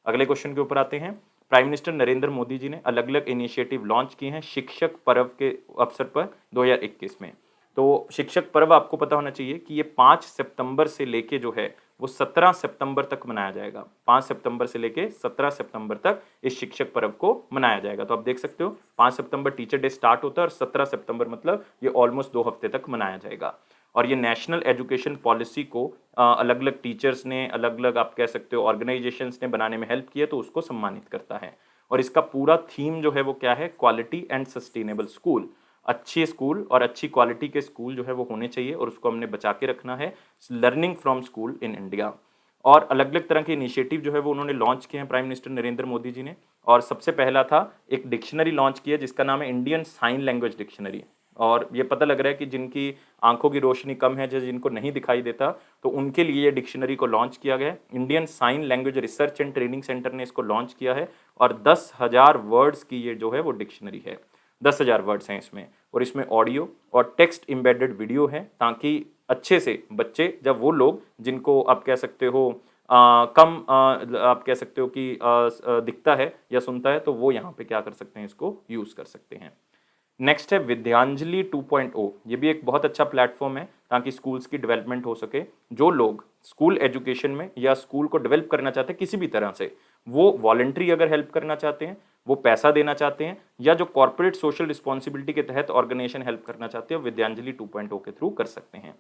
अगले क्वेश्चन के ऊपर आते हैं। प्राइम मिनिस्टर नरेंद्र मोदी जी ने अलग अलग इनिशिएटिव लॉन्च किए हैं शिक्षक पर्व के अवसर पर 2021 में। तो शिक्षक पर्व आपको पता होना चाहिए कि ये 5 सितंबर से लेके जो है वो 17 सितंबर तक मनाया जाएगा। 5 सितंबर से लेके 17 सितंबर तक इस शिक्षक पर्व को मनाया जाएगा। तो आप देख सकते हो 5 सितंबर टीचर डे स्टार्ट होता है, और 17 सितंबर मतलब ये ऑलमोस्ट 2 हफ्ते तक मनाया जाएगा। और ये नेशनल एजुकेशन पॉलिसी को अलग अलग टीचर्स ने, अलग अलग आप कह सकते हो ऑर्गेनाइजेशंस ने बनाने में हेल्प किया, तो उसको सम्मानित करता है। और इसका पूरा थीम जो है वो क्या है? Quality and sustainable school. अच्छे स्कूल और अच्छी क्वालिटी के स्कूल जो है वो होने चाहिए, और उसको हमने बचा के रखना है। Learning from school in India. और अलग अलग तरह के इनिशिएटिव जो है वो उन्होंने लॉन्च किए हैं प्राइम मिनिस्टर नरेंद्र मोदी जी ने। और सबसे पहला था एक डिक्शनरी लॉन्च किया जिसका नाम है इंडियन साइन लैंग्वेज डिक्शनरी। और ये पता लग रहा है कि जिनकी आंखों की रोशनी कम है, जैसे जिनको नहीं दिखाई देता, तो उनके लिए ये डिक्शनरी को लॉन्च किया गया है। Indian sign language research and training centre ने इसको लॉन्च किया है। और 10,000 वर्ड्स की ये जो है वो डिक्शनरी है। 10,000 वर्ड्स हैं इसमें, और इसमें ऑडियो और टेक्स्ट एम्बेडेड वीडियो है, ताकि अच्छे से बच्चे, जब वो लोग जिनको आप कह सकते हो कम आप कह सकते हो कि दिखता है या सुनता है, तो वो यहाँ पे क्या कर सकते हैं? इसको यूज़ कर सकते हैं। नेक्स्ट है विद्यांजलि 2.0। ये भी एक बहुत अच्छा प्लेटफॉर्म है ताकि स्कूल्स की डेवलपमेंट हो सके। जो लोग स्कूल एजुकेशन में या स्कूल को डेवलप करना चाहते हैं किसी भी तरह से, वो वॉलंटरी अगर हेल्प करना चाहते हैं, वो पैसा देना चाहते हैं, या जो कॉर्पोरेट सोशल रिस्पॉन्सिबिलिटी के तहत ऑर्गेनाइजेशन हेल्प करना चाहते हैं, विद्यांजलि 2.0 के थ्रू कर सकते हैं।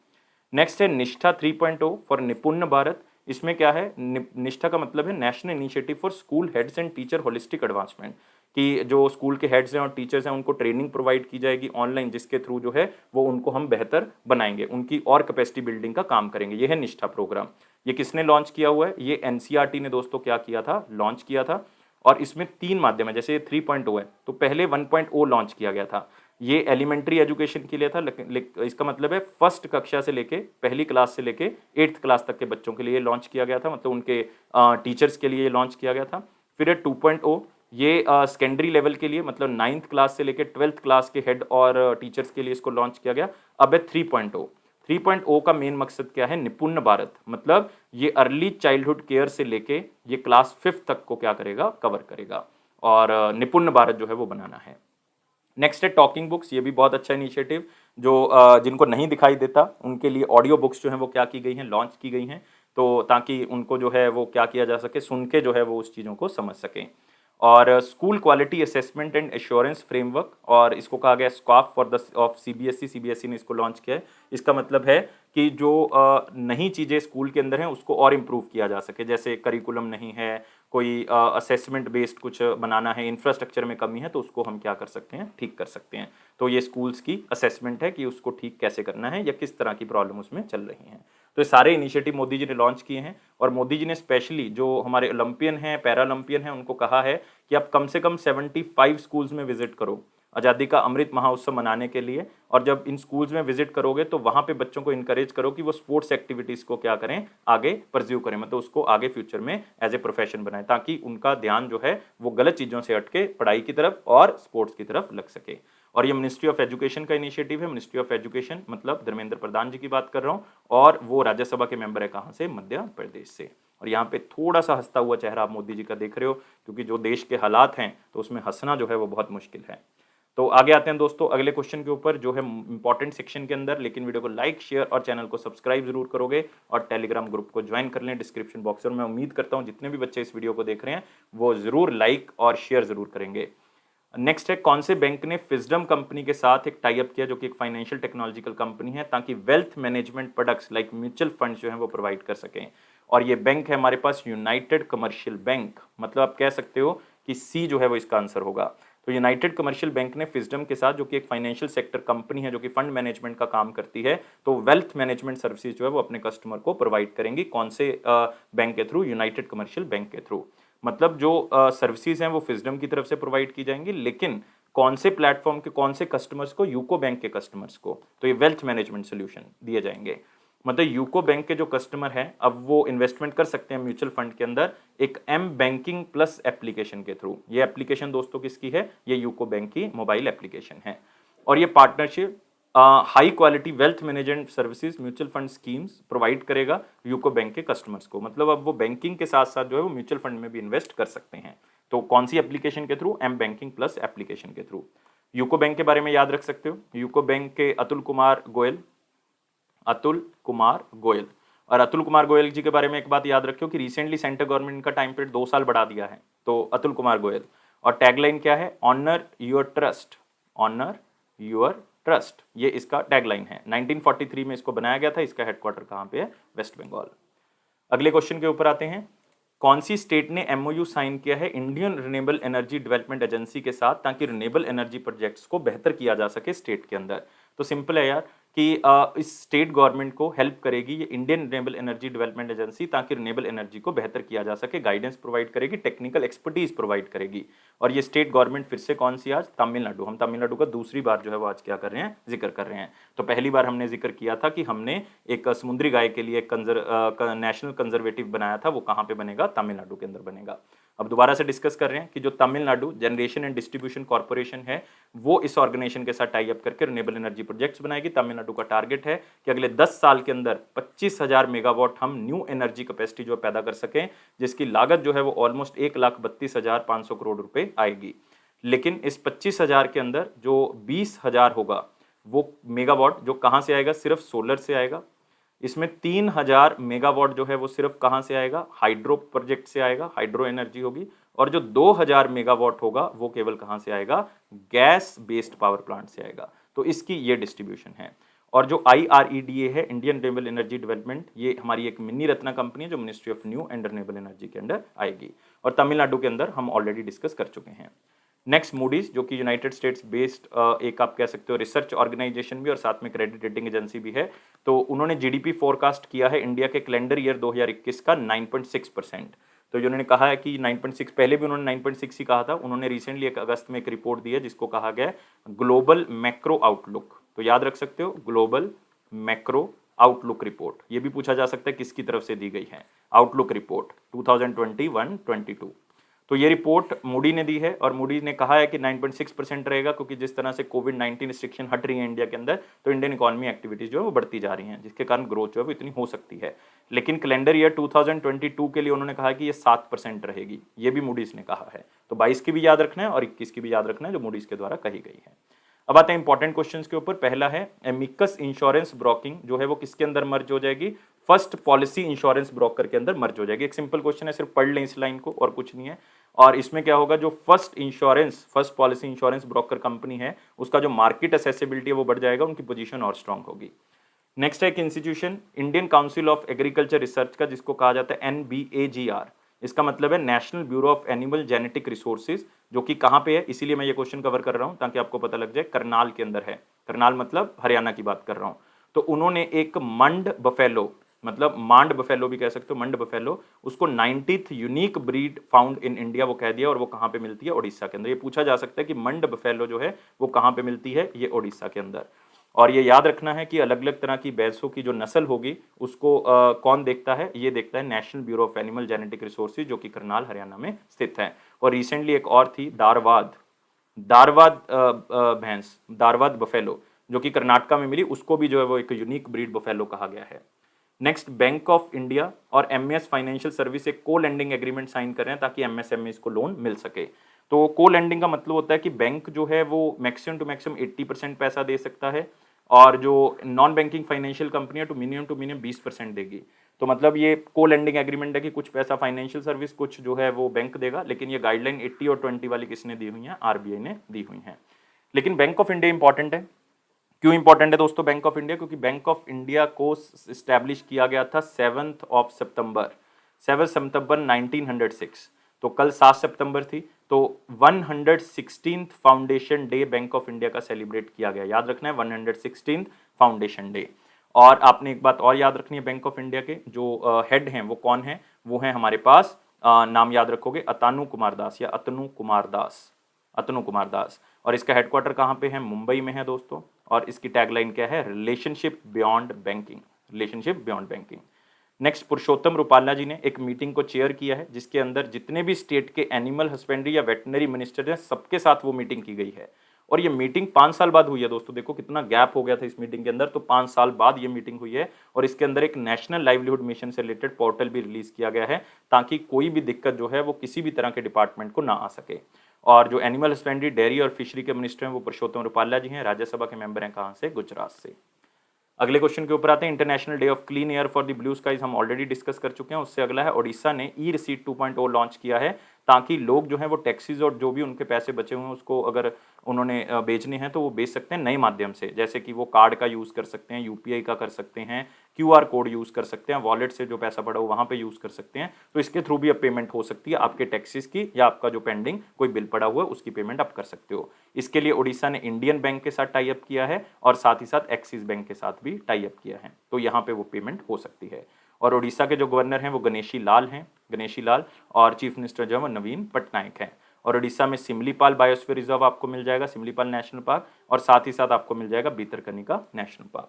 नेक्स्ट है निष्ठा 3.0 फॉर निपुण भारत। इसमें क्या है, निष्ठा का मतलब है national initiative for school heads and teacher holistic advancement, कि जो स्कूल के हेड्स हैं और टीचर्स हैं उनको ट्रेनिंग प्रोवाइड की जाएगी ऑनलाइन, जिसके थ्रू जो है वो उनको हम बेहतर बनाएंगे, उनकी और कैपेसिटी बिल्डिंग का काम करेंगे। ये है निष्ठा प्रोग्राम। ये किसने लॉन्च किया हुआ है? ये एनसीईआरटी ने दोस्तों क्या किया था, लॉन्च किया था। और इसमें 3 माध्यम है, जैसे ये 3.0 है तो पहले 1.0 लॉन्च किया गया था, ये एलिमेंट्री एजुकेशन के लिए था, लेकिन इसका मतलब है फर्स्ट कक्षा से लेके, पहली क्लास से लेके 8th क्लास तक के बच्चों के लिए लॉन्च किया गया था, मतलब उनके टीचर्स के लिए लॉन्च किया गया था। फिर है 2.0, ये सेकेंडरी लेवल के लिए, मतलब 9th क्लास से लेके 12th क्लास के हेड और टीचर्स के लिए इसको लॉन्च किया गया। अब है 3.0। 3.0 का मेन मकसद क्या है? निपुण भारत, मतलब ये अर्ली चाइल्डहुड केयर से लेके ये क्लास 5th तक को क्या करेगा, कवर करेगा, और निपुण भारत जो है वो बनाना है। नेक्स्ट है टॉकिंग बुक्स, ये भी बहुत अच्छा इनिशिएटिव, जो जिनको नहीं दिखाई देता उनके लिए ऑडियो बुक्स जो हैं वो क्या की गई हैं, लॉन्च की गई हैं, तो ताकि उनको जो है वो क्या किया जा सके, सुन के जो है वो उस चीज़ों को समझ सकें। और school quality assessment and assurance framework, और इसको कहा गया scoff for the of CBSE, CBSE ने इसको लॉन्च किया है। इसका मतलब है कि जो नई चीज़ें स्कूल के अंदर हैं उसको और इम्प्रूव किया जा सके, जैसे करिकुलम नहीं है, कोई असेसमेंट बेस्ड कुछ बनाना है, इंफ्रास्ट्रक्चर में कमी है, तो उसको हम क्या कर सकते हैं, ठीक कर सकते हैं। तो ये स्कूल्स की असेसमेंट है कि उसको ठीक कैसे करना है या किस तरह की प्रॉब्लम उसमें चल रही हैं। तो ये सारे इनिशिएटिव मोदी जी ने लॉन्च किए हैं, और मोदी जी ने स्पेशली जो हमारे ओलंपियन हैं, पैरा ओलंपियन हैं, उनको कहा है कि आप कम से कम 75 स्कूल्स में विजिट करो आज़ादी का अमृत महोत्सव मनाने के लिए, और जब इन स्कूल्स में विजिट करोगे तो वहाँ पे बच्चों को इनकरेज करो कि वो स्पोर्ट्स एक्टिविटीज़ को क्या करें, आगे परस्यू करें, मतलब उसको आगे फ्यूचर में एज ए प्रोफेशन बनाएं, ताकि उनका ध्यान जो है वो गलत चीज़ों से हट के पढ़ाई की तरफ और स्पोर्ट्स की तरफ लग सके। और ये मिनिस्ट्री ऑफ एजुकेशन का इनिशिएटिव है। मिनिस्ट्री ऑफ एजुकेशन मतलब धर्मेंद्र प्रधान जी की बात कर रहा हूँ, और वो राज्यसभा के मेंबर है कहाँ से, मध्य प्रदेश से। और यहाँ पे थोड़ा सा हंसता हुआ चेहरा आप मोदी जी का देख रहे हो, क्योंकि जो देश के हालात हैं तो उसमें हंसना जो है वो बहुत मुश्किल है। तो आगे आते हैं दोस्तों अगले क्वेश्चन के ऊपर, जो है इंपॉर्टेंट सेक्शन के अंदर, लेकिन वीडियो को लाइक, शेयर और चैनल को सब्सक्राइब जरूर करोगे, और टेलीग्राम ग्रुप को ज्वाइन कर लें डिस्क्रिप्शन बॉक्स में। मैं उम्मीद करता हूं जितने भी बच्चे इस वीडियो को देख रहे हैं वो जरूर लाइक और शेयर जरूर करेंगे। नेक्स्ट है, कौन से बैंक ने फिजडम कंपनी के साथ एक टाई अप किया, जो कि एक फाइनेंशियल टेक्नोलॉजिकल कंपनी है, ताकि wealth management products like mutual fund जो है वो प्रोवाइड कर सकें। और ये बैंक है हमारे पास यूनाइटेड कमर्शियल बैंक, मतलब आप कह सकते हो कि सी जो है वो इसका आंसर होगा। तो यूनाइटेड कमर्शियल बैंक ने फिजडम के साथ, जो कि एक फाइनेंशियल सेक्टर कंपनी है जो कि फंड मैनेजमेंट का काम करती है, तो वेल्थ मैनेजमेंट सर्विसेज जो है वो अपने कस्टमर को प्रोवाइड करेंगी। कौन से बैंक के थ्रू? यूनाइटेड कमर्शियल बैंक के थ्रू। मतलब जो सर्विसेज हैं वो फिजडम की तरफ से प्रोवाइड की जाएंगी, लेकिन कौन से प्लेटफॉर्म के कौन से कस्टमर्स को? यूको बैंक के कस्टमर्स को। तो ये वेल्थ मैनेजमेंट सोल्यूशन दिए जाएंगे। मतलब यूको बैंक के जो कस्टमर हैं अब वो इन्वेस्टमेंट कर सकते हैं म्यूचुअल फंड के अंदर एक एम बैंकिंग प्लस एप्लीकेशन के थ्रू। ये एप्लीकेशन दोस्तों किसकी है? ये यूको बैंक की मोबाइल एप्लीकेशन है। और ये partnership high quality wealth management services mutual fund schemes provide करेगा यूको बैंक के कस्टमर्स को। मतलब अब वो बैंकिंग के साथ साथ जो है वो म्यूचुअल फंड में भी इन्वेस्ट कर सकते हैं। तो कौन सी एप्लीकेशन के through? M banking plus application के थ्रू। यूको बैंक के बारे में याद रख सकते हो, यूको बैंक के अतुल कुमार गोयल, अतुल कुमार गोयल। और अतुल कुमार गोयल जी के बारे में एक बात याद रखियो कि रिसेंटली सेंट्रल गवर्नमेंट का टाइम पीरियड 2 साल बढ़ा दिया है, तो अतुल कुमार गोयल। और टैगलाइन क्या है? Honour your trust, honour your trust, ये इसका टैगलाइन है। 1943 में इसको बनाया गया था। इसका हेडक्वार्टर कहाँ पे है? वेस्ट बंगाल। अगले क्वेश्चन के ऊपर आते हैं, कौन सी स्टेट ने एमओयू साइन किया है Indian renewable energy development agency के साथ, ताकि रिन्यूएबल एनर्जी प्रोजेक्ट्स को बेहतर किया जा सके स्टेट के अंदर? तो सिंपल है यार कि इस स्टेट गवर्नमेंट को हेल्प करेगी ये Indian renewable energy development agency, ताकि रिन्यूएबल एनर्जी को बेहतर किया जा सके, गाइडेंस प्रोवाइड करेगी, टेक्निकल एक्सपर्टीज प्रोवाइड करेगी। और ये स्टेट गवर्नमेंट फिर से कौन सी? आज तमिलनाडु। हम तमिलनाडु का दूसरी बार जो है वो आज क्या कर रहे हैं? जिक्र कर रहे हैं। तो पहली बार हमने जिक्र किया था कि हमने एक समुद्री गाय के लिए नेशनल कंजर्वेटिव बनाया था, वो कहाँ पे बनेगा? तमिलनाडु के अंदर बनेगा। अब दोबारा से डिस्कस कर रहे हैं कि जो Tamil Nadu generation and distribution corporation है वो इस ऑर्गेनाइजेशन के साथ टाई अप करके रिन्यूएबल एनर्जी प्रोजेक्ट्स बनाएगी। तमिलनाडु का टारगेट है कि अगले 10 साल के अंदर 25,000 मेगावाट हम न्यू एनर्जी कैपेसिटी जो पैदा कर सकें, जिसकी लागत जो है वो ऑलमोस्ट 1,32,500 करोड़ रुपए आएगी। लेकिन इस 25,000 के अंदर जो 20,000 होगा वो मेगावाट जो कहाँ से आएगा? सिर्फ सोलर से आएगा। इसमें 3,000 मेगावाट जो है वो सिर्फ कहाँ से आएगा? हाइड्रो प्रोजेक्ट से आएगा, हाइड्रो एनर्जी होगी। और जो 2,000 मेगावाट होगा वो केवल कहाँ से आएगा? गैस बेस्ड पावर प्लांट से आएगा। तो इसकी ये डिस्ट्रीब्यूशन है। और जो IREDA है, इंडियन रिन्यूएबल एनर्जी डेवलपमेंट, ये हमारी एक मिनी रत्ना कंपनी है जो ministry of new and renewable energy के अंडर आएगी। और तमिलनाडु के अंदर हम ऑलरेडी डिस्कस कर चुके हैं। नेक्स्ट मूडीज, जो कि यूनाइटेड स्टेट्स बेस्ड एक आप कह सकते हो रिसर्च ऑर्गेनाइजेशन भी और साथ में क्रेडिट रेटिंग एजेंसी भी है। तो उन्होंने जीडीपी फोरकास्ट किया है इंडिया के कैलेंडर ईयर 2021 का 9.6%। तो उन्होंने कहा है कि 9.6, पहले भी उन्होंने 9.6 ही कहा था। उन्होंने रिसेंटली एक अगस्त में एक रिपोर्ट दी है जिसको कहा गया ग्लोबल मैक्रो आउटलुक। तो याद रख सकते हो, ग्लोबल मैक्रो आउटलुक रिपोर्ट। ये भी पूछा जा सकता है किसकी तरफ से दी गई है, आउटलुक रिपोर्ट 2021-22। तो ये रिपोर्ट मूडी ने दी है और मूडी ने कहा है कि 9.6% रहेगा, क्योंकि जिस तरह से कोविड-19 रिस्ट्रिक्शन हट रही है इंडिया के अंदर, तो इंडियन इकोनॉमी एक्टिविटीज जो है वो बढ़ती जा रही हैं, जिसके कारण ग्रोथ जो है वो इतनी हो सकती है। लेकिन कैलेंडर ईयर 2022 के लिए उन्होंने कहा कि ये 7% रहेगी, ये भी मूडीज ने कहा है। तो 22 की भी याद रखना है और 21 की भी याद रखना है जो मूडीज के द्वारा कही गई है। अब आते हैं इंपॉर्टेंट क्वेश्चंस के ऊपर। पहला है एमिकस इंश्योरेंस ब्रोकिंग जो है वो किसके अंदर मर्ज हो जाएगी, फर्स्ट पॉलिसी इंश्योरेंस ब्रोकर के अंदर मर्ज हो जाएगी। एक सिंपल क्वेश्चन है, सिर्फ पढ़ लें इस लाइन को और कुछ नहीं है। और इसमें क्या होगा, जो first policy insurance broker company है उसका जो मार्केट एसेसिबिलिटी है वो बढ़ जाएगा, उनकी पोजीशन और स्ट्रांग होगी। नेक्स्ट है एक institution, Indian council of agriculture research का, जिसको कहा जाता है NBAGR। इसका मतलब है national bureau of animal genetic resources, जो कि कहाँ पे है, इसीलिए मैं ये क्वेश्चन कवर कर रहा हूँ ताकि आपको पता लग जाए। करनाल के अंदर है, करनाल मतलब हरियाणा की बात कर रहा हूँ। तो उन्होंने एक मंड बफेलो, मतलब मांड बफेलो भी कह सकते हो, मंड बफेलो, उसको 90th unique breed found in India वो कह दिया। और वो कहाँ पे मिलती है, ओडिशा के अंदर। ये पूछा जा सकता है कि मंड बफेलो जो है वो कहाँ पे मिलती है, ये ओडिशा के अंदर। और ये याद रखना है कि अलग अलग तरह की भैंसों की जो नस्ल होगी उसको कौन देखता है, ये देखता है national bureau of animal genetic resources, जो कि करनाल हरियाणा में स्थित है। और रिसेंटली एक और थी दारवाद भैंस, दारवाद बफेलो, जो कि कर्नाटका में मिली, उसको भी जो है वो एक यूनिक ब्रीड बफेलो कहा गया है। नेक्स्ट, बैंक ऑफ इंडिया और MS फाइनेंशियल सर्विस एक को लेंडिंग एग्रीमेंट साइन कर रहे हैं ताकि MSMEs को लोन मिल सके। तो को लेंडिंग का मतलब होता है कि बैंक जो है वो मैक्सिमम टू मैक्सिमम 80% पैसा दे सकता है, और जो नॉन बैंकिंग फाइनेंशियल कंपनी है टू मिनिमम 20% देगी। तो मतलब ये को लेंडिंग एग्रीमेंट है कि कुछ पैसा फाइनेंशियल सर्विस, कुछ जो है वो बैंक देगा। लेकिन ये गाइडलाइन 80 और 20 वाली किसने दी हुई है, RBI ने दी हुई है। लेकिन बैंक ऑफ इंडिया इंपॉर्टेंट है। क्यों इंपॉर्टेंट है दोस्तों बैंक ऑफ इंडिया, क्योंकि बैंक ऑफ इंडिया को स्टैब्लिश किया गया था 7 सितंबर 1906। तो कल 7 सितंबर थी, तो 116th foundation day bank of India का सेलिब्रेट किया गया। याद रखना है 116th फाउंडेशन डे। और आपने एक बात और याद रखनी है, बैंक ऑफ इंडिया के जो हेड हैं वो कौन है, वो हैं हमारे पास, नाम याद रखोगे, अतानु कुमार दास या अतनु कुमार दास। और इसका हेडक्वार्टर कहाँ पे है, मुंबई में है दोस्तों। और इसकी टैगलाइन क्या है, रिलेशनशिप बियॉन्ड बैंकिंग। नेक्स्ट, पुरुषोत्तम रूपाला जी ने एक मीटिंग को चेयर किया है जिसके अंदर जितने भी स्टेट के एनिमल हस्बेंड्री या वेटनरी मिनिस्टर हैं सबके साथ वो मीटिंग की गई है। और ये मीटिंग 5 साल बाद हुई है दोस्तों, देखो कितना गैप हो गया था इस मीटिंग के अंदर, तो 5 साल बाद ये मीटिंग हुई है। और इसके अंदर एक नेशनल लाइवलीहुड मिशन से रिलेटेड पोर्टल भी रिलीज किया गया है ताकि कोई भी दिक्कत जो है वो किसी भी तरह के डिपार्टमेंट को ना आ सके। और जो एनिमल हस्बेंड्री, डेयरी और फिशरी के मिनिस्टर हैं वो पुरुषोत्तम रूपाला जी हैं, राज्यसभा के मेंबर हैं कहाँ से, गुजरात से। अगले क्वेश्चन के ऊपर आते हैं, international day of clean air for the blue skies हम ऑलरेडी डिस्कस कर चुके हैं। उससे अगला है, ओडिशा ने ई रिसीट 2.0 लॉन्च किया है ताकि लोग जो हैं वो टैक्सीज और जो भी उनके पैसे बचे हुए हैं उसको अगर उन्होंने बेचने हैं तो वो बेच सकते हैं नए माध्यम से, जैसे कि वो कार्ड का यूज़ कर सकते हैं, UPI का कर सकते हैं, QR कोड यूज़ कर सकते हैं, वॉलेट से जो पैसा पड़ा हो वहाँ पे यूज़ कर सकते हैं। तो इसके थ्रू भी अब पेमेंट हो सकती है आपके टैक्सीज की, या आपका जो पेंडिंग कोई बिल पड़ा हुआ है उसकी पेमेंट आप कर सकते हो। इसके लिए ओडिशा ने इंडियन बैंक के साथ टाई अप किया है और साथ ही साथ एक्सिस बैंक के साथ भी टाई अप किया है, तो यहाँ पे वो पेमेंट हो सकती है। और ओडिशा के जो गवर्नर हैं वो गणेशी लाल, और चीफ मिनिस्टर जो है वो नवीन पटनायक हैं। और ओडिशा में सिमलीपाल बायोस्फीयर रिजर्व आपको मिल जाएगा, सिमलीपाल नेशनल पार्क, और साथ ही साथ आपको मिल जाएगा भितरकनिका नेशनल पार्क।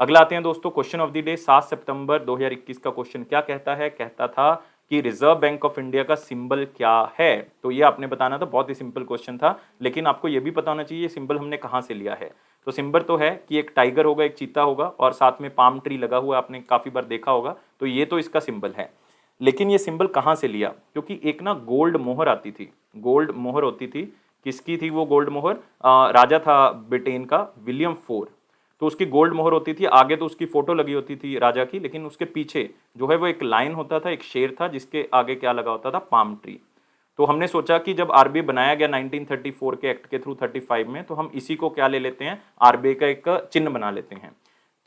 अगला आते हैं दोस्तों क्वेश्चन ऑफ द डे, 7 सितंबर 2021 का क्वेश्चन क्या कहता है, कहता था कि रिजर्व बैंक ऑफ इंडिया का सिंबल क्या है। तो ये आपने बताना था, बहुत ही सिंपल क्वेश्चन था, लेकिन आपको ये भी पता होना चाहिए ये सिंबल हमने कहाँ से लिया है। तो सिंबल तो है कि एक टाइगर होगा, एक चीता होगा, और साथ में पाम ट्री लगा हुआ, आपने काफी बार देखा होगा, तो ये तो इसका सिंबल है। लेकिन ये सिंबल कहाँ से लिया, क्योंकि एक ना गोल्ड मोहर आती थी, गोल्ड मोहर होती थी, किसकी थी वो गोल्ड मोहर, राजा था ब्रिटेन का विलियम IV, तो उसकी गोल्ड मोहर होती थी। आगे तो उसकी फोटो लगी होती थी राजा की, लेकिन उसके पीछे जो है वो एक लाइन होता था, एक शेर था, जिसके आगे क्या लगा होता था, पाम ट्री। तो हमने सोचा कि जब आरबीआई बनाया गया 1934 के एक्ट के थ्रू 35 में, तो हम इसी को क्या ले लेते हैं, आरबीआई का एक चिन्ह बना लेते हैं।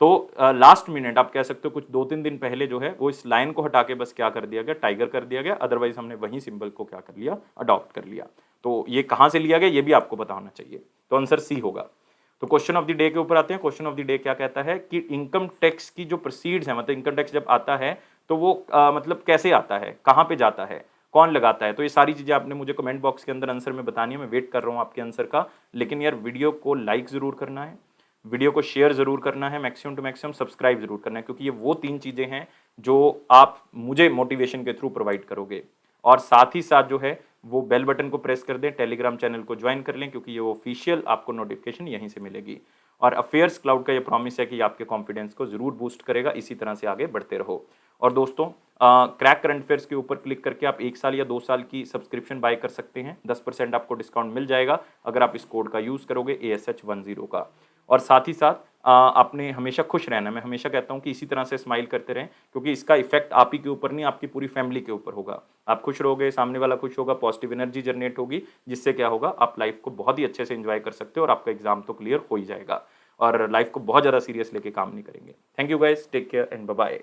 तो लास्ट मिनट आप कह सकते हो कुछ 2-3 दिन पहले जो है वो इस लाइन को हटा के बस क्या कर दिया गया, टाइगर कर दिया गया। अदरवाइज हमने वही सिंबल को क्या कर लिया, अडॉप्ट कर लिया। तो ये कहां से लिया गया ये भी आपको पता होना चाहिए। तो आंसर सी होगा। तो क्वेश्चन ऑफ द डे के ऊपर आते हैं। क्वेश्चन ऑफ द डे क्या कहता है कि इनकम टैक्स की जो प्रोसीड्स है, मतलब इनकम टैक्स जब आता है तो वो मतलब कैसे आता है, कहां पे जाता है, कौन लगाता है। तो ये सारी चीजें आपने मुझे कमेंट बॉक्स के अंदर आंसर में बतानी है। मैं वेट कर रहा हूं आपके आंसर का। लेकिन यार वीडियो को लाइक जरूर करना है, वीडियो को शेयर जरूर करना है, मैक्सिमम टू मैक्सिमम सब्सक्राइब जरूर करना है, क्योंकि ये वो 3 चीजें हैं जो आप मुझे मोटिवेशन के थ्रू प्रोवाइड करोगे। और साथ ही साथ जो है वो बेल बटन को प्रेस कर दें, टेलीग्राम चैनल को ज्वाइन कर लें, क्योंकि ये ऑफिशियल आपको नोटिफिकेशन यहीं से मिलेगी। और अफेयर्स क्लाउड का ये प्रॉमिस है कि आपके कॉन्फिडेंस को जरूर बूस्ट करेगा। इसी तरह से आगे बढ़ते रहो। और दोस्तों क्रैक करंट अफेयर्स के ऊपर क्लिक करके आप 1 साल या 2 साल की सब्सक्रिप्शन बाय कर सकते हैं। 10% आपको डिस्काउंट मिल जाएगा अगर आप इस कोड का यूज करोगे, ASH10 का। और साथ ही साथ आपने हमेशा खुश रहना है। मैं हमेशा कहता हूं कि इसी तरह से स्माइल करते रहें, क्योंकि इसका इफेक्ट आप ही के ऊपर नहीं, आपकी पूरी फैमिली के ऊपर होगा। आप खुश रहोगे, सामने वाला खुश होगा, पॉजिटिव एनर्जी जनरेट होगी, जिससे क्या होगा, आप लाइफ को बहुत ही अच्छे से एंजॉय कर सकते हो और आपका एग्जाम तो क्लियर हो ही जाएगा। और लाइफ को बहुत ज़्यादा सीरियस लेके काम नहीं करेंगे। Thank you guys, take care and bye bye.